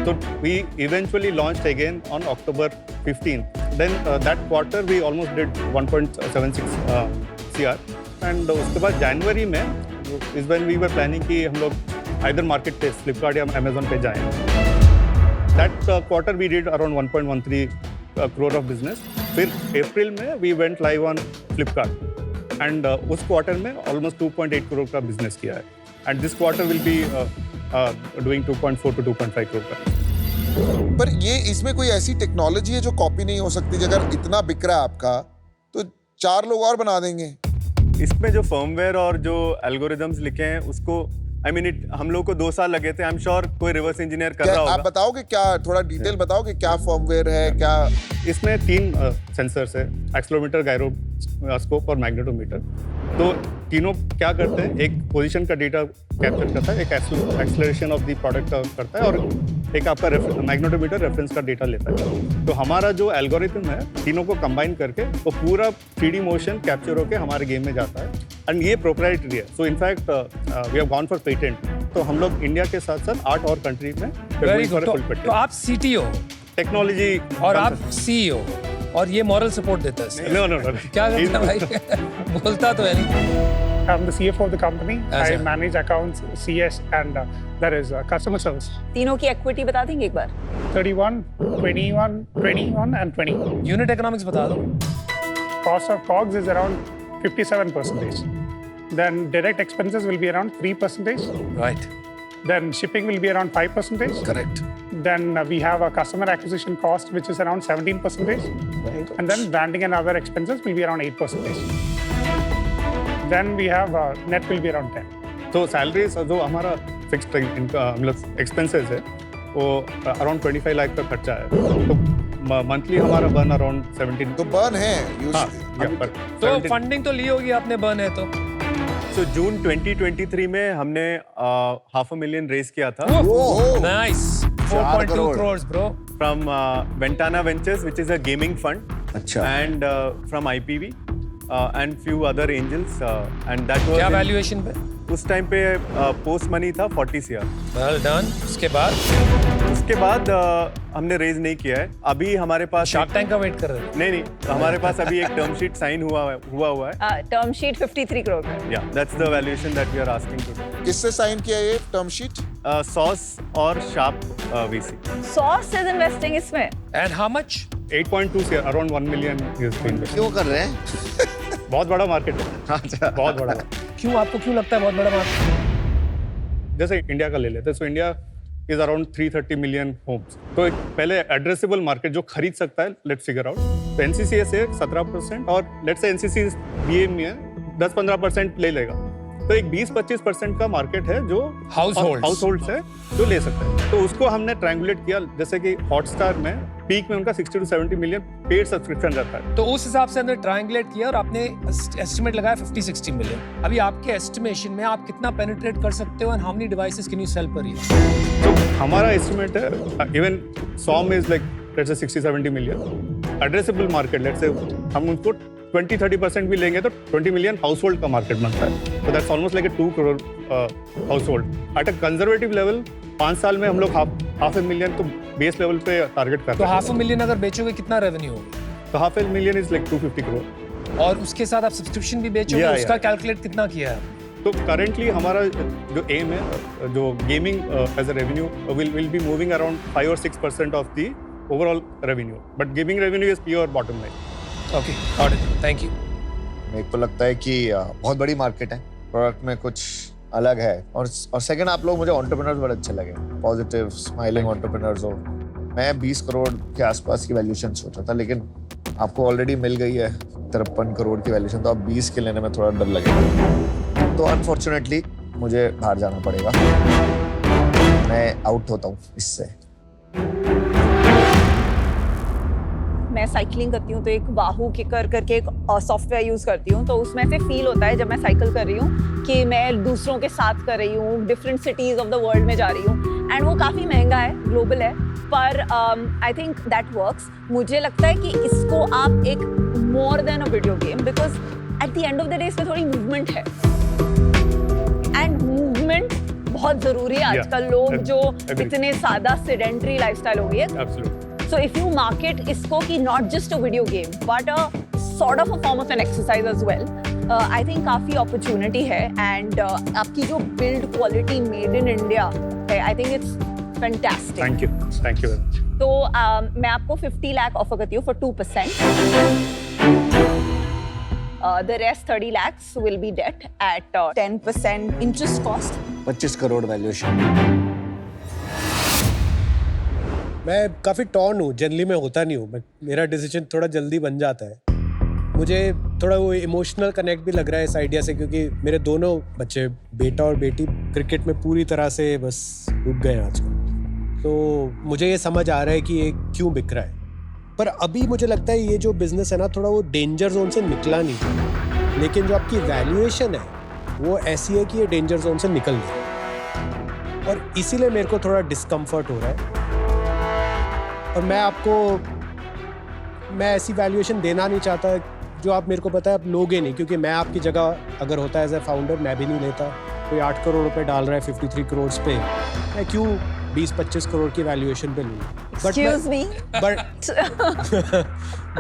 So we eventually launched again on October 15th. Then that quarter we almost did 1.76 CR. And उसके बाद जनवरी में is when we were planning कि हम लोग either market पे Flipkart या Amazon पे जाएं. That quarter we did around 1.13 crore of business. फिर अप्रैल में we went live on Flipkart. And उस quarter में almost 2.8 crore का business किया है. And this quarter will be doing 2.4 to 2.5 crore का। पर ये इसमें कोई ऐसी टेक्नोलॉजी है जो कॉपी नहीं हो सकती? अगर इतना बिक रहा है आपका तो 4 लोग और बना देंगे। इसमें जो फर्मवेयर और जो एल्गोरिदम्स लिखे हैं उसको आई मीन हम लोग को 2 साल लगे थे। आई एम श्योर कोई रिवर्स इंजीनियर कर क्या रहा आप होगा। बताओगे क्या, थोड़ा डिटेल बताओगे क्या फर्मवेयर है क्या? इसमें 3 सेंसर्स है, एक्सेलेरोमीटर, गायरोस्कोप और मैग्नेटोमीटर। तो तीनों क्या करते हैं, एक पोजीशन का डेटा कैप्चर करता है, एक एक्सेलरेशन ऑफ द प्रोडक्ट का करता है, और एक आपका मैग्नेटोमीटर रेफरेंस का डेटा लेता है। तो हमारा जो एल्गोरिथम है, तीनों को कंबाइन करके वो पूरा 3D मोशन कैप्चर होकर हमारे गेम में जाता है, एंड ये प्रोप्राइटरी है। So in fact we have gone for patent. तो हम लोग इंडिया के साथ साथ 8 और कंट्री में वेरी गुड। तो आप CTO टेक्नोलॉजी और आप CEO और ये मॉरल सपोर्ट देता है। नो क्या करता है भाई? बोलता तो है नहीं। I'm the CFO of the company. Yes, I sir. manage accounts, CS, and that is customer service. तीनों की इक्विटी बता देंगे एक बार? 31, 21, 21, and 20. यूनिट इकोनॉमिक्स बता दो। Cost of COGS is around 57%. Then direct expenses will be around 3%. Right, Then shipping will be around 5%. Correct. Then we have a customer acquisition cost which is around 17%. And then branding and other expenses will be around 8%. Then we have net will be around 10. तो salaries जो हमारा fixed मतलब expenses है वो around 25 lakh का खर्चा है। तो मंथली हमारा बर्न अराउंड 17। तो बर्न है हाँ, तो फंडिंग तो ली होगी आपने, बर्न है तो। सो जून 2023 में हमने 500,000 रेज किया था nice, 4.2 crores bro. From Ventana Ventures which is a gaming fund, अच्छा। And from IPV and few other angels, and that क्या वाज वैल्यूएशन पे? उस टाइम पे पोस्ट मनी था 40 CR। Well done. उसके बाद हमने रेज नहीं किया है। अभी हमारे पास शार्क टैंक का वेट कर रहे हैं। नहीं, हमारे पास अभी एक टर्म शीट साइन हुआ है। टर्म शीट 53 करोड़ का। Yeah that's the valuation that we are asking to. किससे साइन किया ये टर्म शीट? सॉस और Sharp VC। Sauce is investing इसमें। And how much? 8.2 CR, around 1 million USD। क्यों कर रहे हैं? बहुत बड़ा मार्केट है। अच्छा, बहुत बड़ा। क्यों, आपको क्यों लगता है बहुत बड़ा मार्केट? जैसे इंडिया का ले लेते हैं, so India is around 330 million homes. तो एक पहले एड्रेसेबल मार्केट जो खरीद सकता है, लेट्स फिगर आउट। तो NCC से 17% और लेट्स से NCC BA में 10-15% ले लेगा। तो एक 20-25% का मार्केट है जो हाउसहोल्ड्स है जो ले सकते हैं। तो उसको हमने ट्रायंगुलेट किया, जैसे कि हॉटस्टार में पीक में उनका 60 to 70 मिलियन पेड सब्सक्रिप्शन रहता है। तो उस हिसाब से हमने ट्रायंगुलेट किया और आपने एस्टिमेट लगाया 50-60 मिलियन। अभी आपके एस्टिमेशन में आप कितना पेनिट्रेट कर सकते हो and how many devices can you sell per year? तो हमारा एस्टिमेट है even SOM is like let's say 60-70 million addressable market. Let's say हम उनको 20-30% भी लेंगे तो 20 मिलियन हाउस होल्ड का मार्केट बनता है। तो that's almost like a 2 crore house hold at a conservative level. 5 साल में हम लोग half a million तो बेस लेवल पे टारगेट करते तो हैं। 500,000 अगर बेचोगे कितना रेवेन्यू होगा? तो $500,000 इज लाइक 250 crore। और उसके साथ आप सब्सक्रिप्शन भी बेचोगे, Yeah, उसका yeah. कैलकुलेट कितना किया है? तो करेंटली हमारा जो एम है, जो gaming as a revenue will be moving around 5 or 6% of the overall revenue, but gaming revenue is pure bottom line. Okay, got it, thank you. मेरे को लगता है कि बहुत बड़ी मार्केट है, प्रोडक्ट में कुछ अलग है, और सेकंड आप लोग मुझे एंटरप्रेन्योर्स बड़े अच्छे लगे, पॉजिटिव स्माइलिंग एंटरप्रेन्योर्स हो। मैं 20 करोड़ के आसपास की वैल्यूएशन सोचा था, लेकिन आपको ऑलरेडी मिल गई है 53 करोड़ की वैल्यूएशन, तो अब 20 के लेने में थोड़ा डर लगेगा। तो अनफॉर्चुनेटली मुझे बाहर जाना पड़ेगा, मैं आउट होता हूँ इससे। मैं साइकिलिंग करती हूँ तो एक वाहू किकर करके एक सॉफ्टवेयर यूज करती हूँ, तो उसमें से फील होता है जब मैं साइकिल कर रही हूँ कि मैं दूसरों के साथ कर रही हूँ, different cities of the world में जा रही हूँ। एंड वो काफ़ी महंगा है, ग्लोबल है, पर आई थिंक दैट वर्क्स। मुझे लगता है कि इसको आप एक more than a video game, because at the end of the day इसमें थोड़ी मूवमेंट है, एंड मूवमेंट बहुत ज़रूरी है आजकल। लोग जो इतने सादा सेडेंट्री लाइफस्टाइल हो गई है, so if you market इसको कि not just a video game but a sort of a form of an exercise as well, I think काफी opportunity है, and आपकी जो build quality made in India है, I think it's fantastic. Thank you very much. तो मैं आपको 50 lakh offer करती हूँ for 2%. The rest 30 lakhs will be debt at 10% interest cost. 25 crore valuation. मैं काफ़ी टॉर्न हूँ, जनरली मैं होता नहीं हूँ, मेरा डिसीजन थोड़ा जल्दी बन जाता है। मुझे थोड़ा वो इमोशनल कनेक्ट भी लग रहा है इस आइडिया से, क्योंकि मेरे दोनों बच्चे, बेटा और बेटी, क्रिकेट में पूरी तरह से बस डूब गए हैं आजकल। तो मुझे ये समझ आ रहा है कि ये क्यों बिक रहा है। पर अभी मुझे लगता है ये जो बिजनेस है ना, थोड़ा वो डेंजर जोन से निकला नहीं, लेकिन जो आपकी वैल्यूएशन है वो ऐसी है कि ये डेंजर जोन से निकल गई, और इसीलिए मेरे को थोड़ा डिस्कम्फर्ट हो रहा है। और मैं ऐसी वैल्यूएशन देना नहीं चाहता जो आप मेरे को पता है आप लोगे नहीं, क्योंकि मैं आपकी जगह अगर होता एज ए फाउंडर मैं भी नहीं लेता। कोई 8 करोड़ रुपए डाल रहा है 53 करोड़ पे, मैं क्यों 20-25 करोड़ की वैल्यूएशन पे लूँ?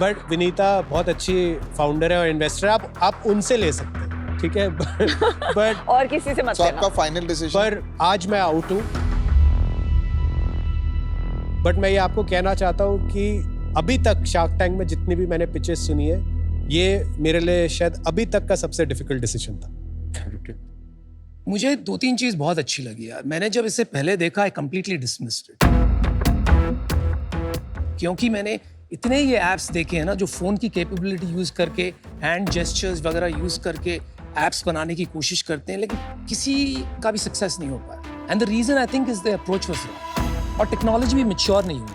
बट विनीता बहुत अच्छी फाउंडर है और इन्वेस्टर है, आप उनसे ले सकते हैं, ठीक है? बट और किसी से मत तो लेना। आपका फाइनल डिसीजन? पर आज मैं आउट हूँ, बट मैं ये आपको कहना चाहता हूँ कि अभी तक शार्क टैंक में जितनी भी मैंने पिचेस सुनी है, ये मेरे लिए शायद अभी तक का सबसे डिफिकल्ट डिसीजन था। मुझे 2-3 चीज बहुत अच्छी लगी यार। मैंने जब इसे पहले देखा, आई कंप्लीटली डिसमिस्ड इट, क्योंकि मैंने इतने ये ऐप्स देखे हैं ना जो फोन की कैपेबिलिटी यूज करके, हैंड जेस्चर्स वगैरह यूज करके ऐप्स बनाने की कोशिश करते हैं, लेकिन किसी का भी सक्सेस नहीं हो पाया। And the reason I think is the approach was wrong, और टेक्नोलॉजी भी मैच्योर नहीं हुई थी।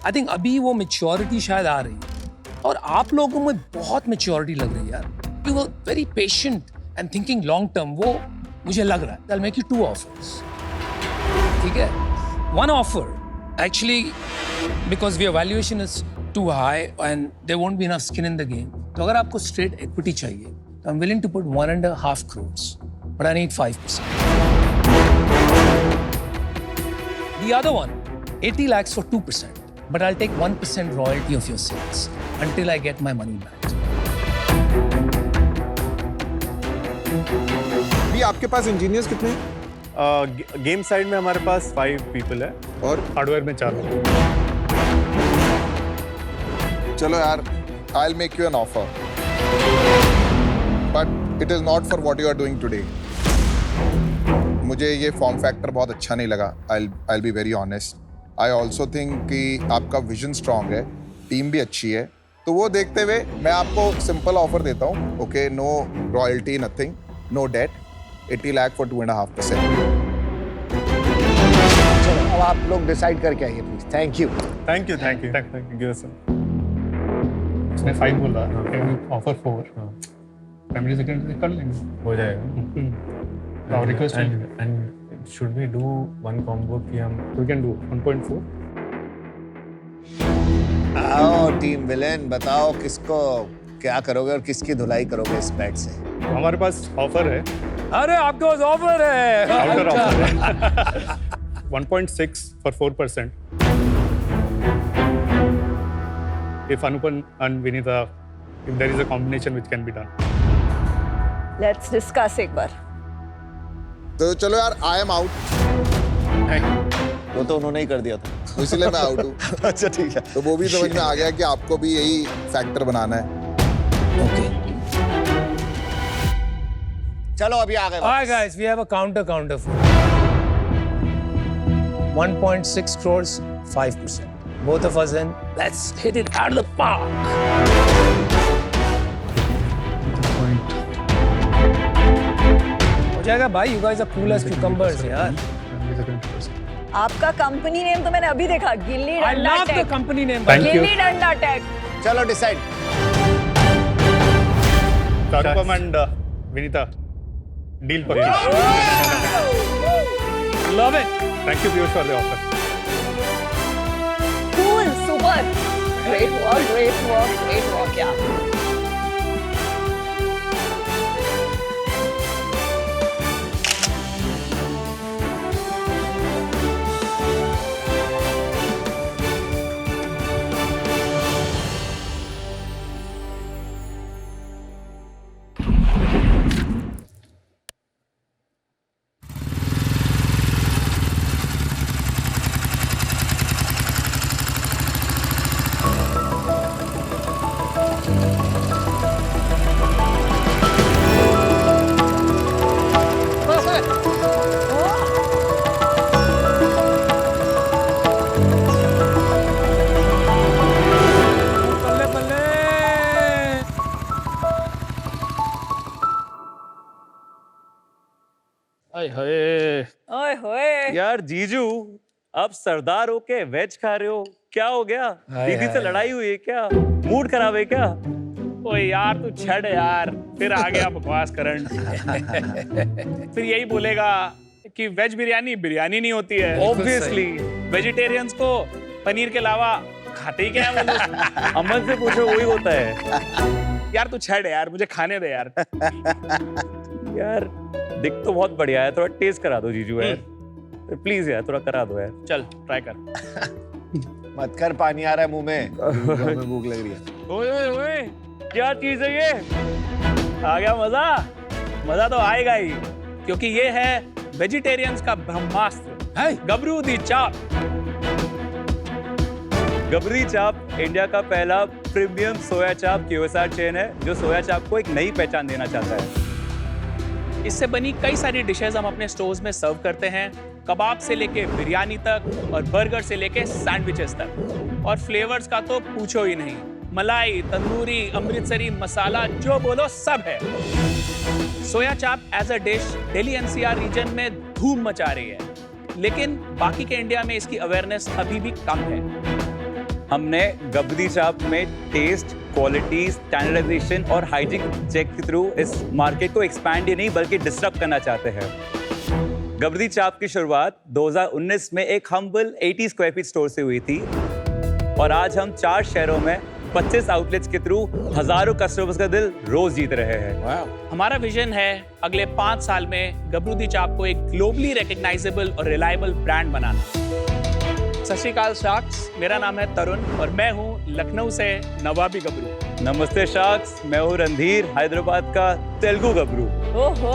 आई थिंक अभी वो मैच्योरिटी शायद आ रही है, और आप लोगों में बहुत मैच्योरिटी लग रही है यार। You were very patient and thinking long term, वो मुझे लग रहा है। I'll make you 2 offers, ठीक है? 1 offer actually because your valuation is too high and there won't be enough skin in the game. तो अगर आपको straight equity चाहिए, तो I'm willing to put 1.5 crores, but I need 5%. The other one, 80 lakhs for 2%, but I'll take 1% royalty of your sales until I get my money back. भी आपके पास engineers कितने हैं? Game side में हमारे पास 5 people है और हार्डवेयर में 4 लोग। चलो यार, I'll make you an offer, but it is not for what you are doing today. मुझे ये फॉर्म फैक्टर बहुत अच्छा नहीं लगा। I'll be very honest. I also think कि आपका विजन स्ट्रांग है, टीम भी अच्छी है, तो वो देखते हुए मैं आपको सिंपल ऑफर देता हूँ। Okay, no royalty, nothing, no debt, 80 lakh for 2.5%। चलो अब आप लोग डिसाइड करके आइए please. Thank you. Thank you sir. उसने 5 बोला, ऑफर 4, फैमिली सेकंड कर लेंगे, हो जाएगा। और request and should we do one combo कि हम वी कैन डू 1.4। आओ टीम विलेन, बताओ किसको क्या करोगे और किसकी धुलाई करोगे इस बैट से? हमारे पास ऑफर है। अरे आपके पास ऑफर है? काउंटर ऑफर है। 1.6 for 4%. If Anupam and Vinita, if there is a combination which can be done. Let's discuss एक बार। तो चलो यार, I am out, वो तो उन्होंने ही कर दिया था, तो इसलिए मैं आउट हूँ। अच्छा ठीक है। तो वो भी समझ में आ गया कि आपको भी यही फैक्टर बनाना है। Okay. चलो अभी आ गए। All right, guys, we have a counter for 1.6 crores, 5%. Both of us in. Let's hit it out of the park. हो जाएगा भाई, you guys are cool as cucumbers यार। आपका कंपनी नेम तो मैंने अभी देखा, गिल्ली I डंडा love the tech. company name. Gilli Danda tech. चलो decide. Anupam and Vinita, deal पक्की। Love it. Thank you Piyush for the offer. Cool, super. Great work, yeah. हाय हाय ओए होए यार जीजू, अब सरदार होके वेज खा रहे हो, क्या हो गया? दीदी से लड़ाई हुई है क्या? मूड खराब है क्या? ओए यार तू छड़ यार, फिर आ गया बकवास करन। फिर यही बोलेगा कि वेज बिरयानी बिरयानी नहीं होती है। ऑब्वियसली वेजिटेरियंस को पनीर के अलावा खाते ही क्या है वो लोग? अमन से पूछो, वही होता है। यार तू छड़ यार, मुझे खाने दे यार। यार दिख तो बहुत बढ़िया है, थोड़ा टेस्ट करा दो जीजू यार, प्लीज यार थोड़ा करा दो यार। चल ट्राई कर। मत कर, पानी आ रहा है मुंह में। हमें भूख लग रही है। ओए ओए ओए, क्या चीज है ये? आ गया मजा? मजा तो आएगा ही, क्योंकि ये है वेजिटेरियंस का ब्रह्मास्त्र, गबरू दी चाप। गबरी चाप इंडिया का पहला प्रीमियम सोया चाप QSR चेन है, जो सोया चाप को एक नई पहचान देना चाहता है। इससे बनी कई सारी डिशेस हम अपने स्टोर्स में सर्व करते हैं, कबाब से लेके बिरयानी तक और बर्गर से लेके सैंडविचेस तक। और फ्लेवर्स का तो पूछो ही नहीं, मलाई, तंदूरी, अमृतसरी, मसाला, जो बोलो सब है। Soya chaap as a dish Delhi NCR region में धूम मचा रही है, लेकिन बाकी के इंडिया में इसकी अवेयरनेस अभी भी कम है। हमने गबरी चाप में टेस्ट, क्वालिटी, स्टैंडर्डाइजेशन और हाइजीन चेक के थ्रू इस मार्केट को एक्सपैंड ही नहीं बल्कि डिसरप्ट करना चाहते हैं। गबरी चाप की शुरुआत 2019 में एक हम्बल 80 स्क्वायर फीट स्टोर से हुई थी, और आज हम 4 शहरों में 25 आउटलेट्स के थ्रू हजारों कस्टमर्स का दिल रोज जीत रहे हैं। हमारा विजन है अगले 5 साल में गबरू दी चाप को एक ग्लोबली रिकग्नाइजेबल और रिलायबल ब्रांड बनाना। सत श्री अकाल शार्क्स, मेरा नाम है तरुण और मैं हूँ लखनऊ से नवाबी गबरू। नमस्ते शार्क्स, मैं हूँ रणधीर, हैदराबाद का तेलुगु गबरू। ओहो,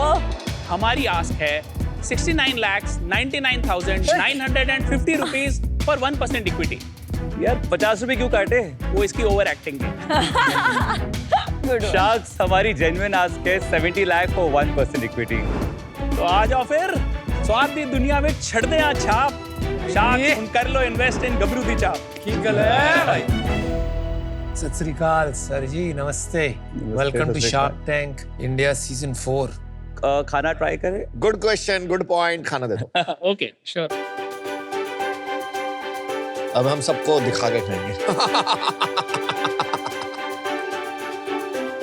हमारी आस्क है 69,99,950 रुपीज फॉर 1% इक्विटी। यार 50 रुपए क्यों काटे? वो इसकी ओवर एक्टिंग है। शार्क्स, हमारी जेन्युइन आस्क है 70 लाख फॉर 1% इक्विटी। तो आ जाओ फिर, स्वाद दी दुनिया में छड़ दे यहाँ छाप। शार्क्स, तुम कर लो इन्वेस्ट इन गबरू दी चाप। ठीक है भाई। सत श्री अकाल सर जी, नमस्ते। Welcome to shark tank India season 4। खाना ट्राई करें? गुड क्वेश्चन, गुड पॉइंट, खाना दे दो। Okay sure. अब हम सबको दिखा के खाएंगे।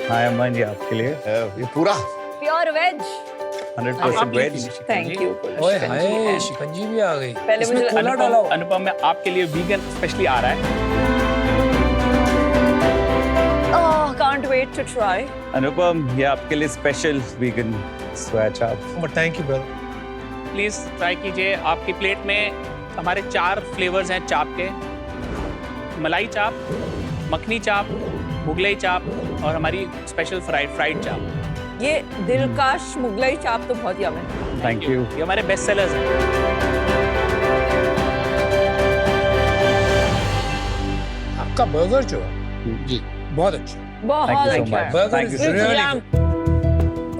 हाँ अमन जी, आपके लिए ये पूरा pure veg, 100% veg. Thank you. ओए हाय, शिकंजी भी आ गई। पहले इसमें मुझे कोला डाला हुआ। अनुपम, मैं आपके लिए वीगन स्पेशली आ रहा है। Oh, can't wait to try. अनुपम, ये आपके लिए स्पेशल वीगन सोया चाप। But thank you brother. Please try कीजिए। आपकी प्लेट में हमारे 4 फ्लेवर्स हैं चाप के, मलाई चाप, मखनी चाप, मुगलई चाप और हमारी स्पेशल फ्राइड चाप। ये दिलकश मुगलई चाप तो बहुत यम है। Thank you. ये हमारे बेस्ट सेलर्स हैं। आपका बर्गर जो है जी बहुत अच्छा, बहुत Thank you so अच्छा much. है। Burger Thank is you so much. Really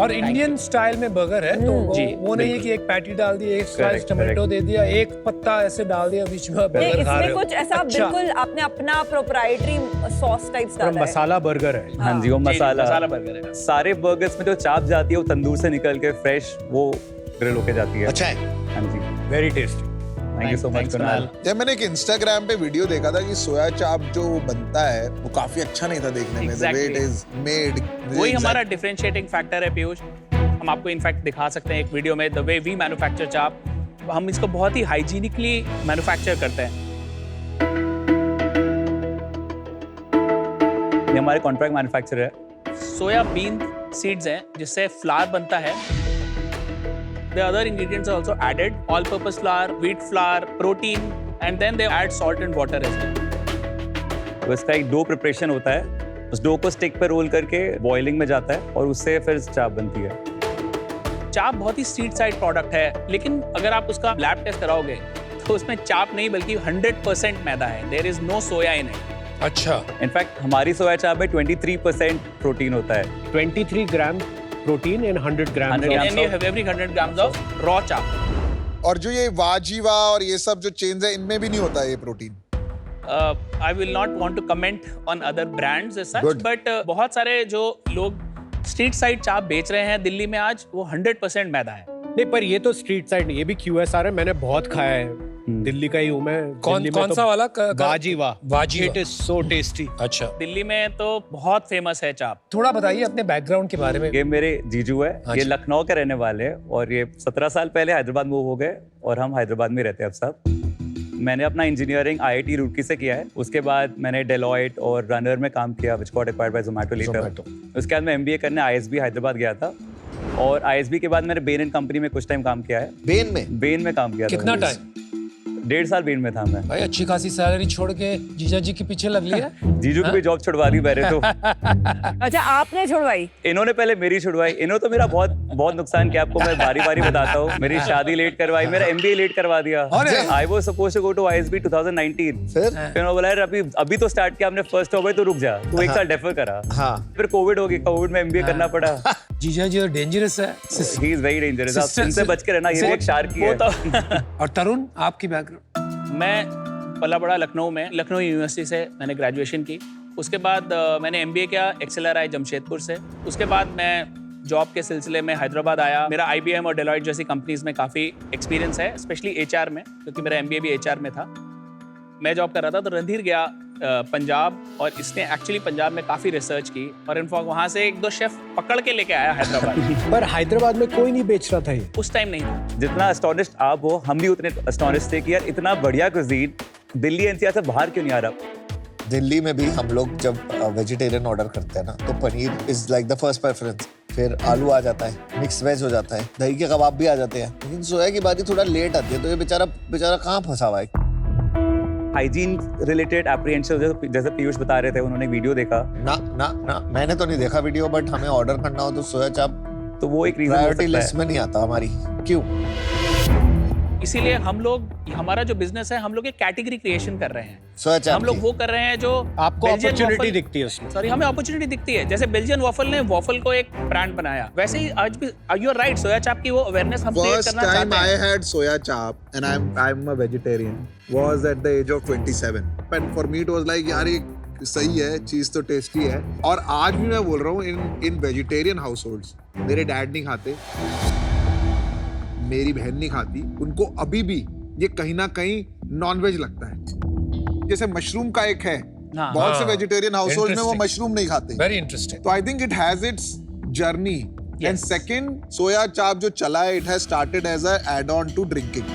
और इंडियन स्टाइल में बर्गर है, तो जी, वो नहीं है कि एक पैटी डाल दी, एक स्लाइस टमाटो दे दिया, एक पत्ता ऐसे डाल दिया बीच में, नहीं, बर्गर खा रहे इसमें हो। कुछ ऐसा अच्छा, बिल्कुल आपने अपना प्रोप्राइटरी सॉस टाइप्स पूरा डाला है। मसाला बर्गर है। हाँ जी, वो मसाला मसाला बर्गर है। सारे बर्गर्स में जो चाप जाती है वो तंदूर से निकल के फ्रेश वो ग्रिल होके जाती है। अच्छा है। हाँ जी, very tasty. Thank you so much Kunal. जब मैंने एक इंस्टाग्राम पे वीडियो देखा था कि सोया चाप जो बनता है वो काफी अच्छा नहीं था देखने में, the way it is made। वही हमारा डिफरेंशिएटिंग फैक्टर है पीयूष। हम आपको इनफैक्ट दिखा सकते हैं एक वीडियो में, द वे वी मैन्युफैक्चर चाप। हम इसको बहुत ही हाइजीनिकली मैन्युफैक्चर करते हैं। ये हमारे कॉन्ट्रैक्ट मैन्युफैक्चरर है। सोया बीन सीड्स हैं जिससे फ्लावर बनता है। The other ingredients are also added: all-purpose flour, wheat flour, protein, and then they add salt and water as well. तो इसका एक डो प्रिपरेशन होता है, उस डो को स्टिक पे रोल करके बॉइलिंग में जाता है और उससे फिर चाप बनती है। चाप बहुत ही स्ट्रीट साइड प्रोडक्ट है, लेकिन अगर आप उसका लैब टेस्ट कराओगे तो उसमें चाप नहीं बल्कि 100% मैदा है। There is no soya in it. अच्छा, इनफैक्ट हमारी सोया चाप में 23% प्रोटीन होता है। 23 gram protein in 100 gram. And you have every 100 grams of raw चाप। और जो ये वाजीवा और ये सब जो चेन्स है इनमें भी नहीं होता ये protein. I will not want to comment on other brands as such, Good. but बहुत सारे जो लोग स्ट्रीट साइड चाप बेच रहे हैं दिल्ली में आज, वो 100% मैदा है। नहीं, पर ये तो स्ट्रीट साइड नहीं, ये भी QSR है, मैंने बहुत खाया है। दिल्ली का ही हूँ मैं। कौन सा वाला? वाजी वाह, इट इज सो टेस्टी। अच्छा, दिल्ली में तो बहुत फेमस है चाप। थोड़ा बताइए अपने बैकग्राउंड के बारे में। ये मेरे जीजू है, ये लखनऊ के रहने वाले हैं और ये 17 साल पहले हैदराबाद मूव हो गए और हम हैदराबाद में रहते हैं अब सब। मैंने अपना इंजीनियरिंग IIT रुड़की से किया है। उसके बाद मैंने डेलॉयट और रनर में काम किया, which got acquired by Zomato later. उसके बाद मैं MBA करने ISB हैदराबाद गया था और ISB के बाद मैंने बेन एंड कंपनी में कुछ टाइम काम किया है। बेन में काम किया। कितना टाइम? 1.5 साल बेन में था मैं। भाई अच्छी खासी सैलरी छोड़ के जीजा जी के पीछे लग लिया। जीजू की भी जॉब छुड़वा दी मैंने तो। अच्छा, आपने छुड़वाई? इन्होंने पहले मेरी छुड़वाई। इन्होंने तो मेरा बहुत नुकसान किया, आपको मैं बारी बताता हूँ। मेरी शादी लेट करवाई, मेरा MBA लेट करवा दिया। I was supposed to go to ISB 2019। फिर उन्होंने बोला यार अभी तो स्टार्ट किया हमने, फर्स्ट हो गए तो रुक जा, तो 1 साल डेफर करा। फिर कोविड हो गई, कोविड में MBA करना पड़ा। जीजा जी डेंजरस है। He is very dangerous। आप इनसे बच के रहना, ये एक शार्क ही है। और तरुण, आपकी बैकग्राउंड? मैं पला बड़ा लखनऊ में, लखनऊ यूनिवर्सिटी से मैंने ग्रेजुएशन की। उसके बाद मैंने MBA किया XLRI जमशेदपुर से। उसके बाद मैं जॉब के सिलसिले में हैदराबाद आया। मेरा IBM और डेलॉयट जैसी कंपनीज में काफ़ी एक्सपीरियंस है, स्पेशली HR में, क्योंकि मेरा MBA भी HR में था। मैं जॉब कर रहा था तो रणधीर गया पंजाब और इसने एक्चुअली पंजाब में काफ़ी रिसर्च की और इनफॉर्म वहाँ से 1-2 शेफ पकड़ के लेके आया हैदराबाद। पर हैदराबाद में कोई नहीं बेच रहा था ये उस टाइम नहीं था। जितना एस्टोनिश्ड आप हो, हम भी उतने एस्टोनिश्ड थे कि यार इतना बढ़िया कुजीन दिल्ली NCR से बाहर क्यों नहीं आ रहा। दिल्ली में भी हम लोग जब वेजिटेरियन ऑर्डर करते हैं ना, तो paneer is like the first preference, फिर आलू आ जाता है, मिक्स वेज हो जाता है, दही के कबाब भी आ जाते हैं। लेकिन सोया की बारी थोड़ा लेट आती है, तो ये बेचारा कहाँ फंसा हुआ है। हाइजीन रिलेटेड एप्रीहेंशन जैसे पीयूष बता रहे थे, उन्होंने वीडियो देखा ना मैंने तो नहीं देखा वीडियो, बट हमें ऑर्डर करना हो तो सोया चाप तो वो एक प्रायोरिटी लिस्ट में नहीं आता हमारी। क्यों? इसीलिए हमारा जो बिजनेस है, हम लोग एक कैटेगरी क्रिएशन कर रहे हैं। सोया चाप हम लोग वो कर रहे हैं जो आपको अपॉर्चुनिटी दिखती है उसमें। सॉरी, हमें अपॉर्चुनिटी दिखती है। जैसे बेल्जियन वॉफल ने वॉफल को एक ब्रांड बनाया, वैसे ही आज भी यू आर राइट, सोया चाप की वो अवेयरनेस हम क्रिएट करना चाहते हैं। First time I had soya chap and I'm a vegetarian was at the age of 27. And for me it was like यार ये सही है, चीज तो टेस्टी है। और आज भी मैं बोल रहा हूँ इन वेजिटेरियन हाउसहोल्ड्स, मेरे डैड नहीं खाते, मेरी बहन नहीं खाती, उनको अभी भी ये कहीं ना कहीं नॉनवेज लगता है। जैसे मशरूम का एक है, बहुत से वेजिटेरियन हाउसहोल्ड में वो मशरूम नहीं खाते। Very interesting. तो I think it has its journey. And second, soya chaap जो चला है, it has started as a add on to drinking.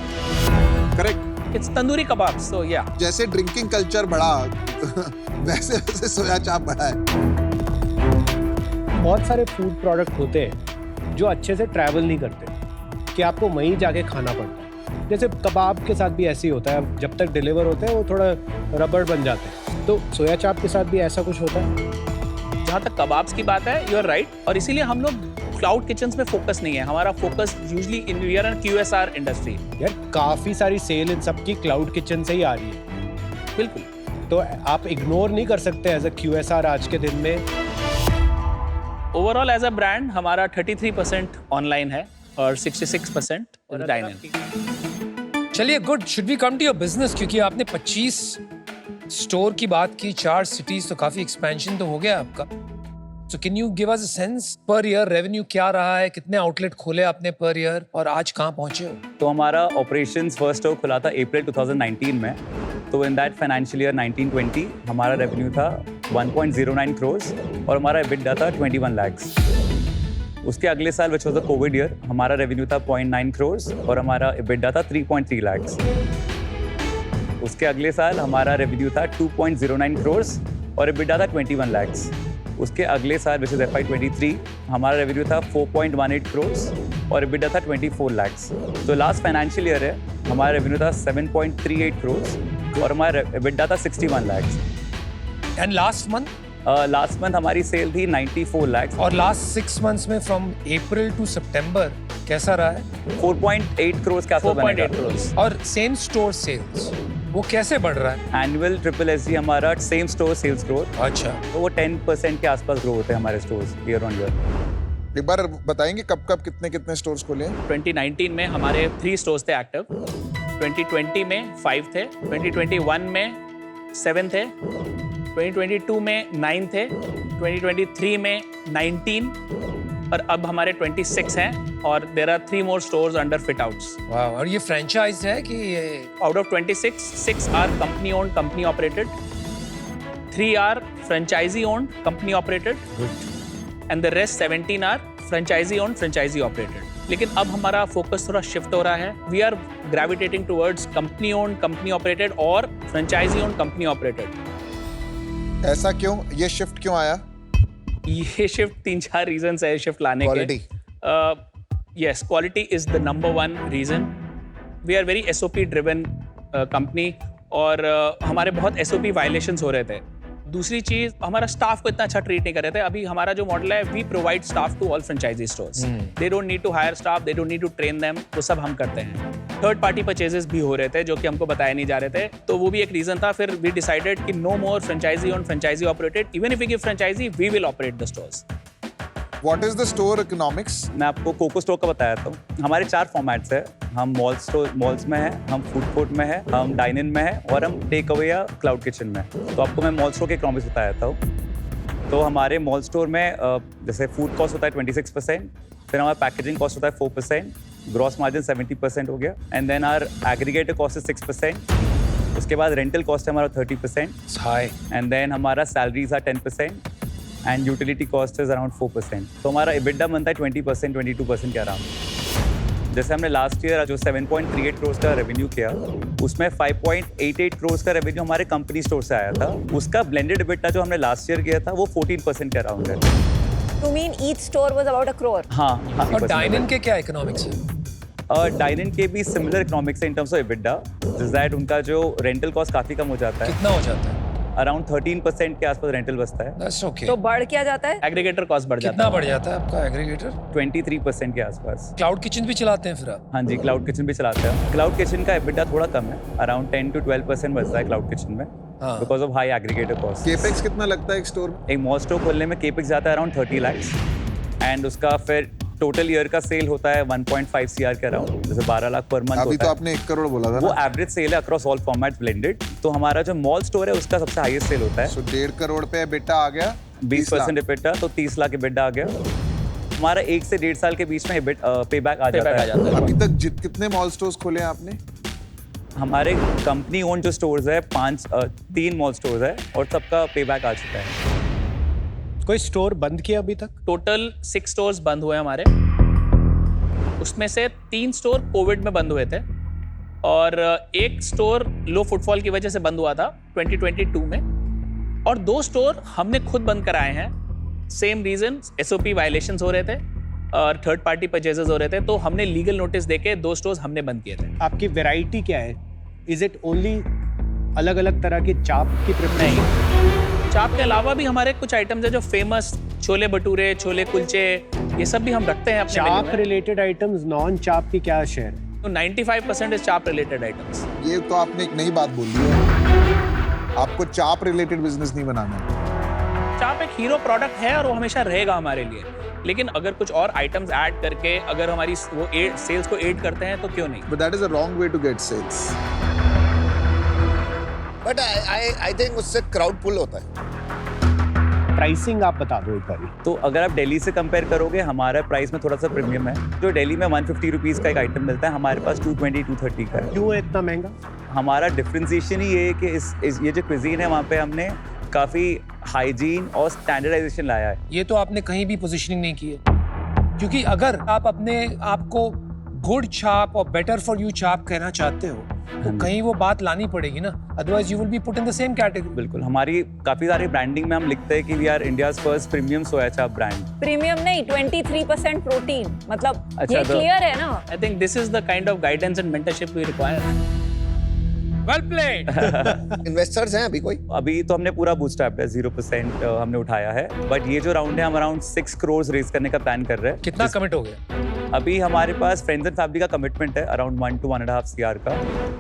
Correct? It's tandoori kebab. So yeah जैसे ड्रिंकिंग कल्चर बढ़ा वैसे सोया चाप बढ़ा है। बहुत सारे फूड प्रोडक्ट होते हैं जो अच्छे से ट्रैवल नहीं करते, कि आपको वहीं जाके खाना पड़ता है। जैसे कबाब के साथ भी ऐसे ही होता है, जब तक डिलीवर होते हैं वो थोड़ा रबड़ बन जाते हैं। तो सोया चाप के साथ भी ऐसा कुछ होता है? जहाँ तक कबाब्स की बात है, यू आर राइट। और इसीलिए हम लोग क्लाउड किचन्स में फोकस नहीं है, हमारा focus usually in we are in QSR industry. यार काफी सारी सेल इन सबकी क्लाउड किचन से ही आ रही है। बिल्कुल। तो आप इग्नोर नहीं कर सकते एज अ QSR आज के दिन में। ओवरऑल एज अ ब्रांड हमारा 33% ऑनलाइन है और 66% डाइन इन। चलिए good, should we come to your business, क्योंकि आपने 25 स्टोर की बात की, 4 सिटीज, तो काफी एक्सपेंशन तो हो गया आपका। So can you give us a sense per year revenue क्या रहा है, कितने आउटलेट खोले आपने पर ईयर और आज कहाँ पहुंचे हो? तो हमारा ऑपरेशंस फर्स्ट स्टोर खुला था अप्रैल 2019 में। तो इन दैट फाइनेंशियल ईयर 1920 हमारा रेवेन्यू था 1.09 करोर्स और हमारा EBITDA था 21 lakhs। उसके अगले साल which was the Covid year, हमारा रेवेन्यू था 0.9 करोर्स और हमारा EBITDA था 3.3 lakhs। उसके अगले साल हमारा रेवेन्यू था 2.09 करोर्स और EBITDA था 21 lakhs। उसके अगले साल विच इज FY23 हमारा रेवेन्यू था 4.18 करोर्स और EBITDA था 24 lakhs। तो लास्ट फाइनेंशियल ईयर है, हमारा रेवेन्यू था 7.38 करोर्स और हमारा EBITDA था 61 lakhs। And last month? Last month हमारी सेल थी 94 lakhs। और लास्ट 6 months में फ्रॉम अप्रैल टू सितंबर कैसा रहा है? 4.8 करोड़ के आसपास बनेगा। 4.8 करोड़। और सेम स्टोर सेल्स वो कैसे बढ़ रहा है? एनुअल SSSG हमारा सेम स्टोर सेल्स ग्रोथ, अच्छा, तो वो 10% के आसपास ग्रो होते हैं हमारे स्टोर्स ईयर ऑन ईयर। एक बार बताएंगे कब कितने स्टोर्स खोले? 2019 में हमारे 3 स्टोर्स थे एक्टिव, 2020 में 5 थे, 2021 में 7 थे, 2022 में 9 थे, 2023 में 19, और अब हमारे 26 हैं और there are 3 more stores under fit outs. वाह, और ये फ्रेंचाइज है कि ये Out of 26, 6 are company owned, company operated. 3 are franchisee owned, company operated. And the rest 17 are franchisee owned, franchisee operated. लेकिन अब हमारा फोकस थोड़ा शिफ्ट हो रहा है. We are gravitating towards company owned, company operated और franchisee owned, company operated. ऐसा क्यों? ये शिफ्ट क्यों आया? ये शिफ्ट 3-4 रीजंस है शिफ्ट लाने Quality. के. Yes, quality is the number one reason. We are very SOP driven company और हमारे बहुत SOP violations हो रहे थे. दूसरी चीज, हमारा स्टाफ को इतना अच्छा ट्रीट नहीं कर रहे थे. अभी हमारा जो मॉडल है, we provide staff to all franchisee stores. They don't need to hire staff, they don't need to train them. वो सब हम करते हैं. थर्ड पार्टी परचेजेस भी हो रहे थे जो कि हमको बताए नहीं जा रहे थे, तो वो भी एक रीजन था. फिर वी डिसाइडेड कि no more franchisee on franchisee operated. Even if we give franchisee, we will operate the stores. What is the store economics? मैं आपको कोको स्टोर का बताया था. हमारे 4 फॉर्मेट्स है. हम मॉल्स में है, हम फूड कोर्ट में है, हम डाइन इन में है और हम टेक अवे या क्लाउड किचन में. तो आपको मैं मॉल स्टोर के इकोनॉमिक्स बताया था. तो हमारे मॉल स्टोर में जैसे फूड कॉस्ट होता है 26%, फिर हमारा पैकेजिंग कॉस्ट होता है 4%, ग्रॉस मार्जिन 70% हो गया, and then our aggregator cost है 6%. उसके बाद रेंटल कॉस्ट है हमारा 30%, हाई, एंड देन हमारा salaries are 10% and utility cost is around 4%. तो हमारा EBITDA बनता है 20%, 22% के अराउंड. जैसे हमने लास्ट ईयर जो 7.38 करोड़ का रेवेन्यू किया, उसमें 5.88 करोड़ का रेवेन्यू हमारे कंपनी स्टोर से आया था. उसका ब्लेंडेड EBITDA जो हमने लास्ट ईयर किया था वो 14% के अराउंड है. You mean each store was about a crore? हाँ. और डाइन इन के क्या इकोनॉमिक्स है? डाइन इन के भी सिमिलर इकोनॉमिक्स है इन टर्म्स ऑफ EBITDA. जिस दैट उनका जो रेंटल कॉस्ट काफी कम हो जाता है. कितना हो जाता है? अराउंड 13% के आसपास रेंटल बचता है. That's okay. तो बढ़ क्या जाता है? एग्रीगेटर कॉस्ट बढ़ जाता कितना है. बढ़ जाता है आपका एग्रीगेटर? 23% के आसपास. क्लाउड किचन भी चलाते हैं फिर आप? हाँ जी, क्लाउड किचन भी चलाते हैं. क्लाउड किचन का EBITDA थोड़ा कम है, अराउंड 10 to 12% बचता है क्लाउड किचन में, because of high aggregator cost. Capex कितना लगता है एक स्टोर में? एक मॉल स्टोर खोलने में केपेक्स जाता है अराउंड 30 lakhs एंड उसका फिर टोटल ईयर का सेल होता है 1.5 CR के अराउंड, जैसे 12 लाख पर मंथ. अभी तो आपने 1 करोड़ बोला था वो ना? एवरेज सेल है अक्रॉस ऑल फॉर्मेट्स ब्लेंडेड. तो हमारा जो मॉल स्टोर है उसका सबसे हाईएस्ट सेल होता है. So 1.5 करोड़ पे EBITDA आ गया, 20% EBITDA, तो 30 लाख EBITDA आ गया. हमारा 1 से 1.5 साल के बीच में पेबैक आ जाता है. अभी तक कितने मॉल स्टोर्स खोले हैं आपने? हमारे कंपनी ओन जो स्टोर्स है 3 मॉल स्टोर्स है और सबका पेबैक आ चुका है. कोई स्टोर बंद किया अभी तक? टोटल 6 स्टोर्स बंद हुए हमारे. उसमें से 3 स्टोर कोविड में बंद हुए थे और 1 स्टोर लो फुटफॉल की वजह से बंद हुआ था 2022 में, और 2 स्टोर हमने खुद बंद कराए हैं. सेम रीजन, SOP वायलेशंस हो रहे थे और थर्ड पार्टी परचेजेस हो रहे थे, तो हमने लीगल नोटिस देके 2 स्टोर्स हमने बंद किए थे. आपकी वैरायटी क्या है? इज इट ओनली अलग अलग तरह के चाप की प्रिपरेशन? नहीं, चाप के अलावा भी हमारे कुछ आइटम्स है जो फेमस, छोले भटूरे, छोले कुलचे, ये सब भी हम रखते हैं अपने चाप रिलेटेड आइटम्स. नॉन चाप की क्या शेयर है? तो 95% इज चाप रिलेटेड आइटम्स. ये तो आपने एक नई बात बोली है. आपको चाप रिलेटेड बिजनेस नहीं बनाना है. चाप एक हीरो प्रोडक्ट है और वो हमेशा रहेगा हमारे लिए, लेकिन अगर कुछ और आइटम्स ऐड करके अगर हमारी वो सेल्स को एड करते हैं तो क्यों नहीं. But that is a wrong way to get sales. But I think उससे क्राउड पुल होता है. प्राइसिंग आप बता दो एक बार. तो अगर आप दिल्ली से कंपेयर करोगे, हमारा प्राइस में थोड़ा सा प्रीमियम है. जो दिल्ली में 150 रुपीज़ का एक आइटम मिलता है, हमारे पास 220, 230 का है. क्यों है इतना महंगा? हमारा डिफ्रेंसिएशन ही ये है कि ये जो क्विजीन है वहाँ पे हमने काफ़ी हाइजीन और स्टैंडर्डाइजेशन लाया है. ये तो आपने कहीं भी पोजीशनिंग नहीं की है, क्योंकि अगर आप अपने आप को गुड चाप और बेटर फॉर यू चाप कहना चाहते हो तो कहीं वो बात लानी पड़ेगी ना, otherwise you will be put in the same category. बिल्कुल. हमारी काफ़ी सारी ब्रांडिंग में हम लिखते हैं कि we are India's first premium soya chaap brand. Premium नहीं, 23% प्रोटीन, मतलब अच्छा, ये क्लियर है ना? I think this is the kind of guidance and mentorship we require. Well played. Investors हैं अभी कोई? अभी तो हमने पूरा बूटस्ट्रैप है, 0% हमने उठाया है, बट ये जो राउंड है हम अराउंड 6 करोड़ रेज करने का प्लान कर रहे हैं. कितना कमिट हो गया? अभी हमारे पास फ्रेंड्स एंड फैमिली का कमिटमेंट है अराउंड 1 to 1.5 CR का.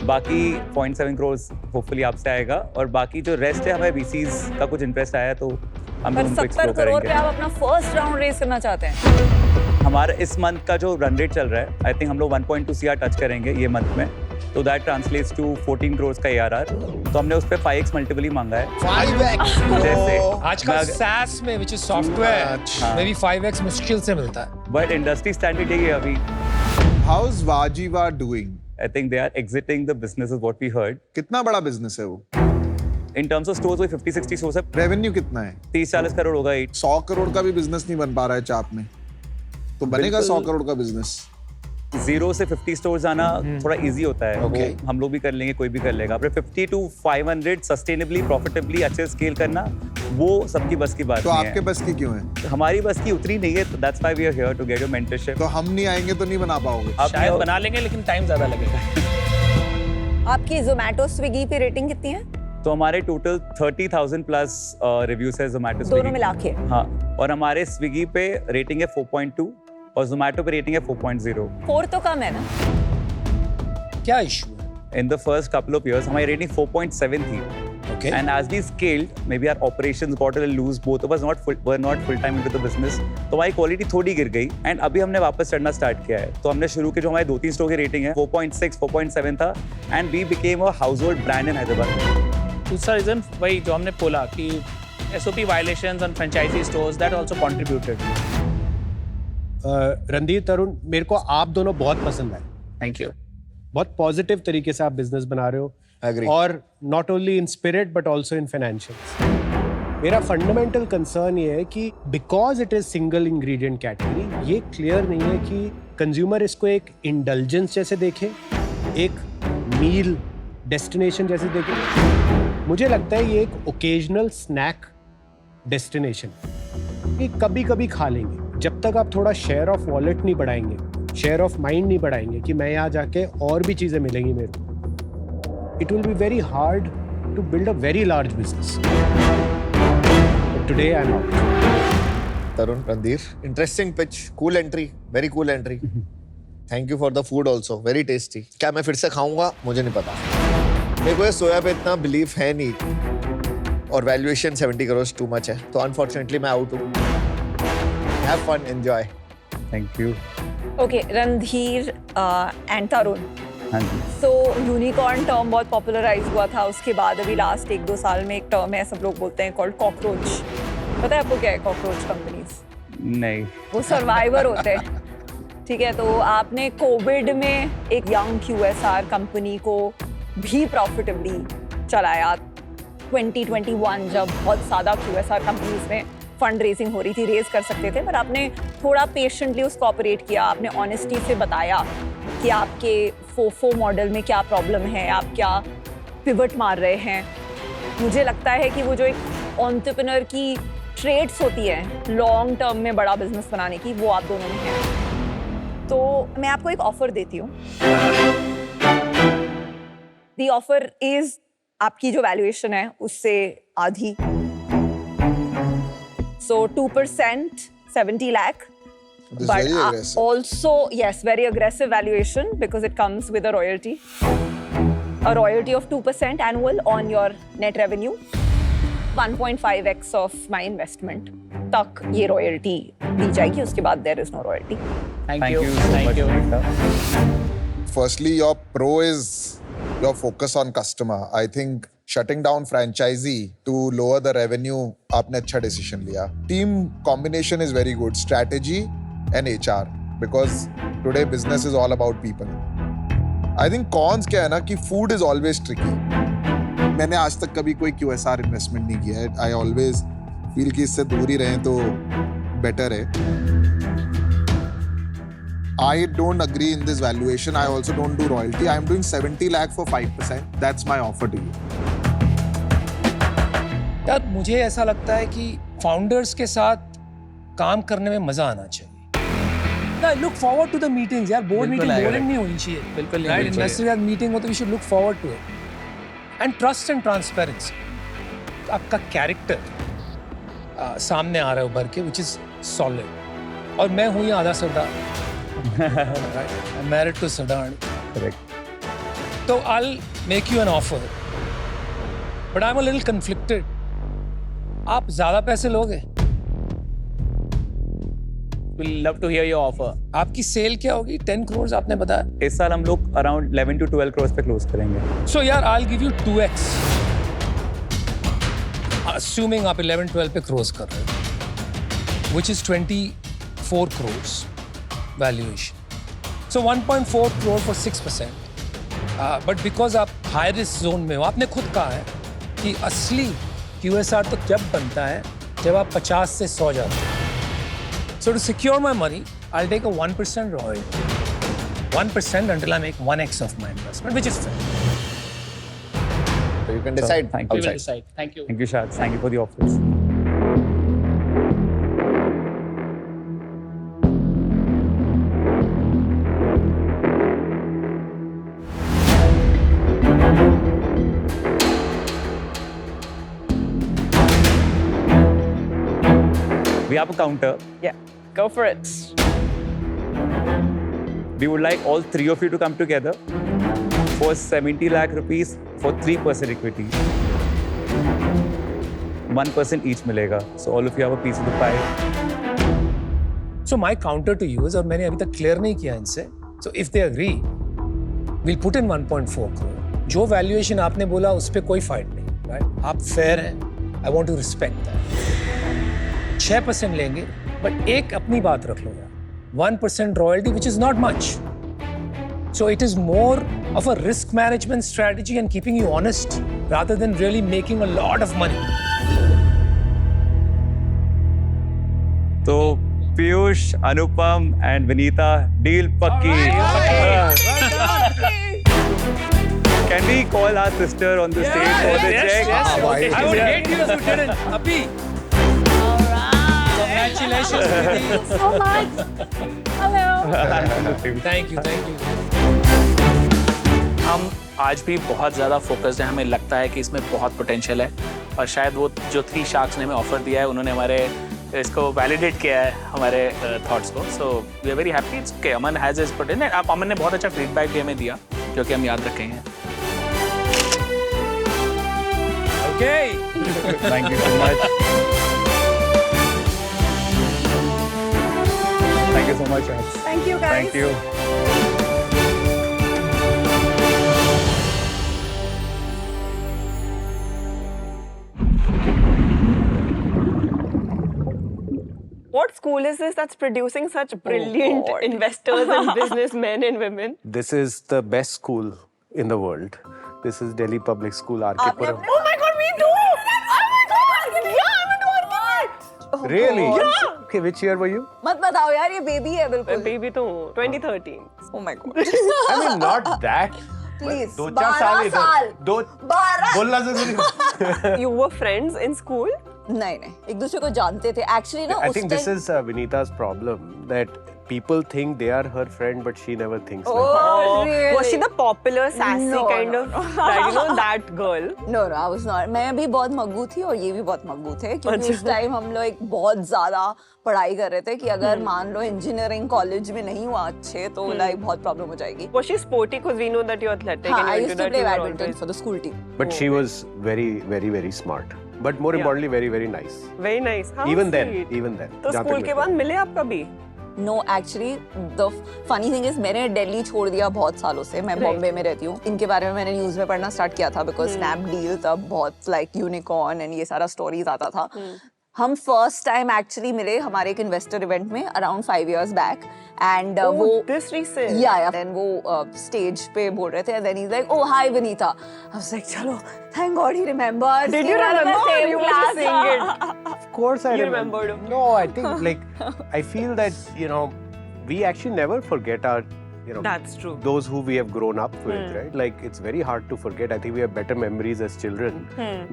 बाकी 0.7 करोड़ होपफुली आपसे आएगा, और बाकी जो रेस्ट है हमें VCs का कुछ इंटरेस्ट आया तो हम पर उनको 70 एक्सप्लोर करोड़ पे करेंगे. आप अपना फर्स्ट राउंड रेस करना चाहते हैं? हमारा इस मंथ का जो रन रेट चल रहा है, आई थिंक हम लोग 1.2 CR टच करेंगे ये मंथ में. तो दैट ट्रांसलेट्स टू 14 crores का ARR। तो हमने उस पे 5x मल्टीपल ही मांगा है। 5x जैसे आजकल SaaS में which is software में भी 5x मुश्किल से मिलता है। बट इंडस्ट्री स्टैंडर्ड यही है अभी। How's Vajiva doing? I think they are exiting the business is what we heard. कितना बड़ा बिजनेस है वो? In terms of stores, वो 50-60 stores है। रेवेन्यू कितना है? 30-40 करोड़ होगा। 100 करोड़ का भी बिजनेस नहीं बन पा रहा है चाप में, तो बनेगा 100 करोड़ का बिजनेस। 0 से 50 स्टोर्स आना थोड़ा इजी होता है। Okay. वो हम लोग भी कर लेंगे, कोई भी कर लेगा। अपने 50 to 500 सस्टेनेबली प्रॉफिटेबली अच्छे स्केल करना, वो सबकी बस की बात तो नहीं है। आपके बस की क्यों है? हमारी बस की उतरी नहीं है, तो that's why we are here to get your mentorship. तो हम नहीं आएंगे तो नहीं बना पाओगे? शायद बना लेंगे, लेकिन टाइम ज्यादा लगेगा। आपकी जोमेटो स्विगी पे रेटिंग कितनी है? तो हमारे टोटल 30,000 प्लस रिव्यूज है जोमेटो दोनों मिला के? हाँ, और हमारे स्विगी पे रेटिंग है 4.2 और जोमेटो पे रेटिंग है 4.0। 4 तो कम है ना? क्या इशू है? In the first couple of years, हमारी रेटिंग 4.7 थी। Okay. And as we scaled, maybe our operations got a little loose. Both of us were not full time into the business. तो हमारी क्वालिटी थोड़ी गिर गई and अभी हमने वापस चढ़ना स्टार्ट किया है। तो हमने शुरू के जो हमारे 2-3 स्टोर की रेटिंग है 4.6, 4.7 था and we became a household brand in Hyderabad. दूसरा रीजन वही जो हमने बोला कि SOP violations on franchisee stores that also contributed. Randhir, तरुण, मेरे को आप दोनों बहुत पसंद आए। Thank you. बहुत पॉजिटिव तरीके से आप बिजनेस बना रहे हो। Agree. और not only in spirit but also in financials. मेरा फंडामेंटल कंसर्न ये है कि because it is single ingredient category, ये क्लियर नहीं है कि कंज्यूमर इसको एक इंडल्जेंस जैसे देखे, एक मील डेस्टिनेशन जैसे देखे। मुझे लगता है ये एक ओकेजनल स्नैक डेस्टिनेशन, ये कभी कभी खा लेंगे। जब तक आप थोड़ा शेयर ऑफ वॉलेट नहीं बढ़ाएंगे, शेयर ऑफ माइंड नहीं बढ़ाएंगे कि मैं यहाँ जाके और भी चीजें मिलेंगी मेरे को, it will be very hard to build a very large business. But today I'm out. Tarun, Randhir, interesting pitch, cool entry, very cool entry. Thank you for the food also, very tasty. क्या मैं फिर से खाऊंगा? मुझे नहीं पता। मेरे को ये सोया पे इतना बिलीफ है नहीं और वैल्यूएशन 70 करोड़ टू मच है, तो अनफॉर्चुनेटली मैं आउट हूँ। Have fun, enjoy. Thank you. Okay, Randhir and Tarun, हाँ जी। तो यूनिकॉर्न टर्म बहुत पॉपुलराइज हुआ था, उसके बाद अभी लास्ट 1-2 साल में एक टर्म है, सब लोग बोलते हैं कॉल्ड कॉकरोच। पता है आपको क्या है कॉकरोच कंपनीज? नहीं। वो सर्वाइवर होते हैं, ठीक है। तो आपने कोविड में एक यंग QSR कंपनी को भी प्रॉफिटेबली चलाया। 2021 जब बहुत ज़्यादा QSR कंपनीज में फंड रेजिंग हो रही थी, रेज कर सकते थे, पर आपने थोड़ा पेशेंटली उसको ऑपरेट किया। आपने ऑनेस्टी से बताया कि आपके फोफो मॉडल में क्या प्रॉब्लम है, आप क्या पिवट मार रहे हैं। मुझे लगता है कि वो जो एक एंटरप्रेन्योर की ट्रेड्स होती है लॉन्ग टर्म में बड़ा बिजनेस बनाने की, वो आप दोनों में है। तो मैं आपको एक ऑफर देती हूँ। द ऑफर इज आपकी जो वैल्यूएशन है उससे आधी, so 2%, 70 lakh. This is But very aggressive. also, yes, very aggressive valuation because it comes with a royalty. A royalty of 2% annual on your net revenue. 1.5x of my investment तक ये royalty दी जाएगी, उसके बाद there is no royalty. Thank you. so Thank much, you. Sunita. Firstly, your pro is your focus on customer. I think shutting down franchisee to lower the revenue, आपने अच्छा decision लिया. Team combination is very good. Strategy and HR, because today business is all about people. I think cons क्या है ना कि food is always tricky. मैंने आज तक कभी कोई QSR investment नहीं किया है. I always feel कि इससे दूर ही रहें तो better है. I don't agree in this valuation. I also don't do royalty. I am doing 70 lakh for 5%. That's my offer to you. यार मुझे ऐसा लगता है कि फाउंडर्स के साथ काम करने में मजा आना चाहिए। Look forward to the meetings यार, बोर्ड मीटिंग बोरिंग नहीं होनी चाहिए। बिल्कुल राइट, इन्वेस्टर के साथ मीटिंग हो तो we should look forward to it. And trust and transparency, आपका कैरेक्टर सामने आ रहा है उभर के, विच इज सॉलिड। और मैं हूँ ये आधा सरदार, मैरिड टू सरदार, Correct. तो I'll make you an offer, but I'm a little conflicted. आप ज्यादा पैसे लोगे we'll love to hear your offer. आपकी सेल क्या होगी? 10 crores आपने बताया। इस साल हम लोग अराउंड 11 to 12 crores पे क्लोज करेंगे। So यार, I'll give you 2x. Assuming आप 11-12 पे क्लोज कर रहे हो, which is 24 crores valuation. So 1.4 crore for 6%. But because आप high risk zone में हो, आपने खुद कहा है कि असली QSR तो जब बनता है जब आप 50 से 100 जाते हो. So to secure my money, I'll take a 1% royalty. 1% until I make 1x of my investment, which is fair. So you can decide. Thank We you. will decide. Thank you. Thank you, Shad. Thank you for the offers. We have a counter. Yeah, go for it. We would like all three of you to come together for 70 lakh rupees for 3% equity. 1% each मिलेगा. So all of you have a piece of the pie. So my counter to you is, और मैंने अभी तक clear नहीं किया इनसे. So if they agree, we'll put in 1.4 crore. जो valuation आपने बोला उस पे कोई fight नहीं, right? आप fair हैं. I want to respect that. 6% लेंगे, but एक अपनी बात रख लो यार. 1% royalty, which is not much. So it is more of a risk management strategy and keeping you honest rather than really making a lot of money. So Piyush, Anupam and Vinita, deal pakki. Can we call our sister on the stage for the check? I would hate you if you didn't. Abhi. Congratulations. Thank you so much. Hello. Thank you, thank you. हम आज भी बहुत ज़्यादा focused हैं, हमें लगता है कि इसमें बहुत पोटेंशियल है और शायद वो जो 3 शार्क्स ने हमें ऑफर दिया है उन्होंने हमारे इसको वैलिडेट किया है हमारे थॉट्स को. So we are very happy. It's okay. Aman has his potential. आप अमन ने बहुत अच्छा फीडबैक भी हमें दिया जो कि हम याद रखेंगे. Okay. Thank you so much. Thank you so much, Raj. Thank you, guys. Thank you. What school is this that's producing such brilliant investors and businessmen and women? This is the best school in the world. This is Delhi Public School, R.K. Puram. Oh my God, me too! Oh my God! Yeah, I'm into R.K. Really? Yeah. Okay, which year were you? मत बताओ यार, ये baby है बिल्कुल. Baby तो 2013. Oh my God. I mean, not that. Please. 2-4 साल 12 साल. 12 बोलना जरूरी. You were friends in school? नहीं नहीं, एक दूसरे को जानते थे. Actually ना I उस think this is Vinita's problem, that people think they are her friend, but she never thinks like that. Oh, really? Was she the popular, sassy No, kind no, of, no. that, you know, that girl? No, I was not. मैं भी बहुत मग्गू थी और ये भी बहुत मग्गू थे क्योंकि उस टाइम हम लोग एक बहुत ज़्यादा पढ़ाई कर रहे थे कि अगर मान लो इंजीनियरिंग कॉलेज में नहीं हुआ अच्छे तो लाइक बहुत प्रॉब्लम हो जाएगी. Was she sporty? Because we know that you're athletic. हाँ, and I you're used into to that, play you were badminton always- for the school team. But she was very, very, very smart. But more importantly, very, very nice. Very nice. How Even sweet. then, even then. तो जहाँ तक school के मेरे बाद मिले आप कभी? No, actually, the funny thing is मैंने दिल्ली छोड़ दिया बहुत सालों से. मैं बॉम्बे में रहती हूँ. इनके बारे में मैंने न्यूज़ में पढ़ना स्टार्ट किया था because स्नैपडील तब बहुत like यूनिकॉर्न and ये सारा स्टोरीज आता था. हम फर्स्ट टाइम एक्चुअली मिले हमारे एक इन्वेस्टर इवेंट में अराउंड 5 years बैक एंड वो this recent? या देन वो स्टेज पे बोल रहे थे and then he's like, oh hi Vinita. I was like, चलो, thank God he remembers. Did you remember? You were saying it. Of course I You remember. remembered. No, I think like, I feel that, you know, we actually never forget our, you know, That's true. those who we have grown up with, right? Like, it's very hard to forget. I think we have better memories as children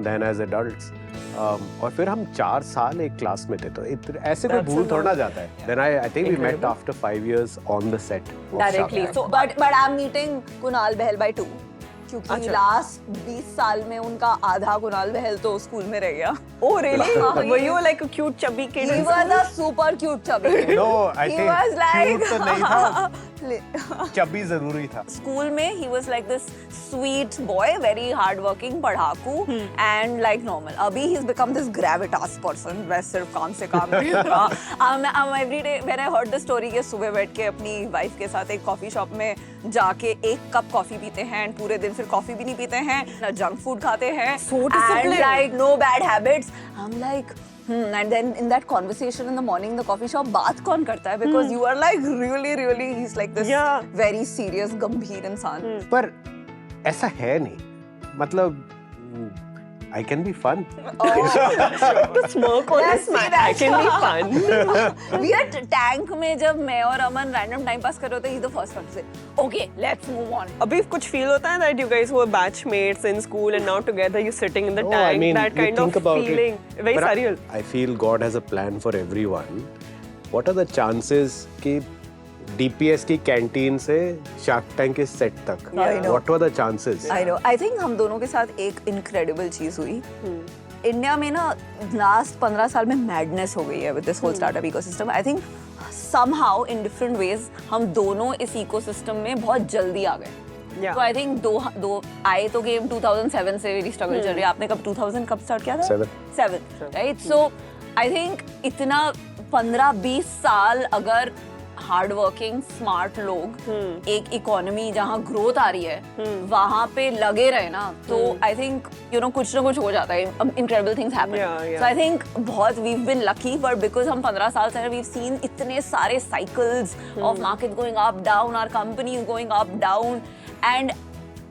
than as adults. और फिर हम 4 साल एक class में थे तो ऐसे कोई भूल थोड़ा ना जाता है. Then I think we met after 5 years on the set. of Directly. Shark So, but I'm meeting Kunal Bahel by 2. क्योंकि लास्ट 20 साल में उनका आधा कुणाल बहल तो स्कूल में रह गया. Oh really? Were you like a cute chubby kid? He was a super cute chubby kid. No, I He think was like cute तो नहीं था. चबी जरूरी था। स्कूल में he was like this sweet boy, very hardworking, पढ़ाकू and like normal. अभी he's become this gravitas person. वैसे सिर्फ काम से काम नहीं I'm every day when I heard the story कि सुबह बैठ के अपनी वाइफ के साथ एक कॉफी शॉप में जाके 1 कप कॉफी पीते हैं and पूरे दिन फिर कॉफी भी नहीं पीते हैं, ना जंक फूड खाते हैं, and like no bad habits. I'm like and then in that conversation in the morning in the coffee shop बात कौन करता है, because you are like really he's like this very serious गंभीर इंसान। पर ऐसा है नहीं, मतलब I can be fun. To smoke on this man, I can be fun. We are tank में जब मैं और अमन random time pass कर रहे होते हैं, he's the first one to say, okay, let's move on. अभी कुछ feel होता है that you guys were batchmates in school and now together you're sitting in the tank, I mean, that kind of feeling, very surreal. I feel God has a plan for everyone. What are the chances कि DPS की canteen से shark tank के set तक, what were the chances? I know. I think हम दोनों के साथ एक incredible चीज हुई। इंडिया में ना लास्ट 15 साल में मैडनेस हो गई है with this whole startup ecosystem. I think somehow in different ways हम दोनों इस ecosystem में बहुत जल्दी आ गए। तो I think दो आए तो गेम 2007 से मेरी स्ट्रगल चल रही है। आपने कब 2000 कब स्टार्ट किया था? 7 right? So I think इतना 15-20 साल अगर हार्ड वर्किंग स्मार्ट लोग एक इकोनॉमी जहाँ ग्रोथ आ रही है वहाँ पे लगे रहे ना, तो आई थिंक यू नो कुछ ना कुछ हो जाता है, incredible things happen. So I think बहुत we been lucky, but because हम 15 साल से वी सीन इतने सारे cycles of market going up down, our company is going up down, and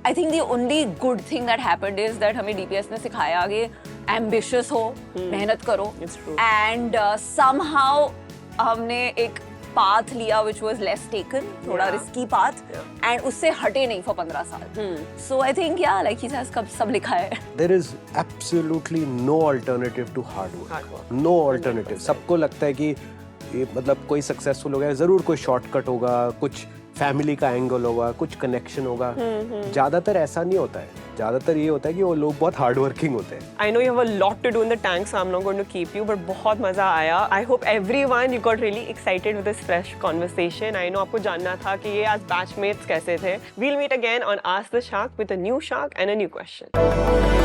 I think the only good thing that happened is that हमें DPS ने सिखाया आगे ambitious हो, मेहनत करो, एंड समहाउ हमने एक पाथ लिया which was less taken, थोड़ा risky path, and उससे हटे नहीं for 15 साल. So I think like he says कब सब लिखा है. There is absolutely no alternative to hard work. No alternative. सबको लगता है कि ये मतलब कोई successful हो गया जरूर कोई shortcut होगा, कुछ फैमिली का एंगल होगा, कुछ कनेक्शन होगा। ज्यादातर ऐसा नहीं होता है, ज्यादातर ये होता है कि वो लोग बहुत हार्ड वर्किंग होते हैं। I know you have a lot to do in the tank, so I'm not going to keep you, but बहुत मजा आया। I hope everyone you got really excited with this fresh conversation. I know आपको जानना था कि ये आज batchmates कैसे थे। We'll meet again on Ask the Shark with a new shark and a new question.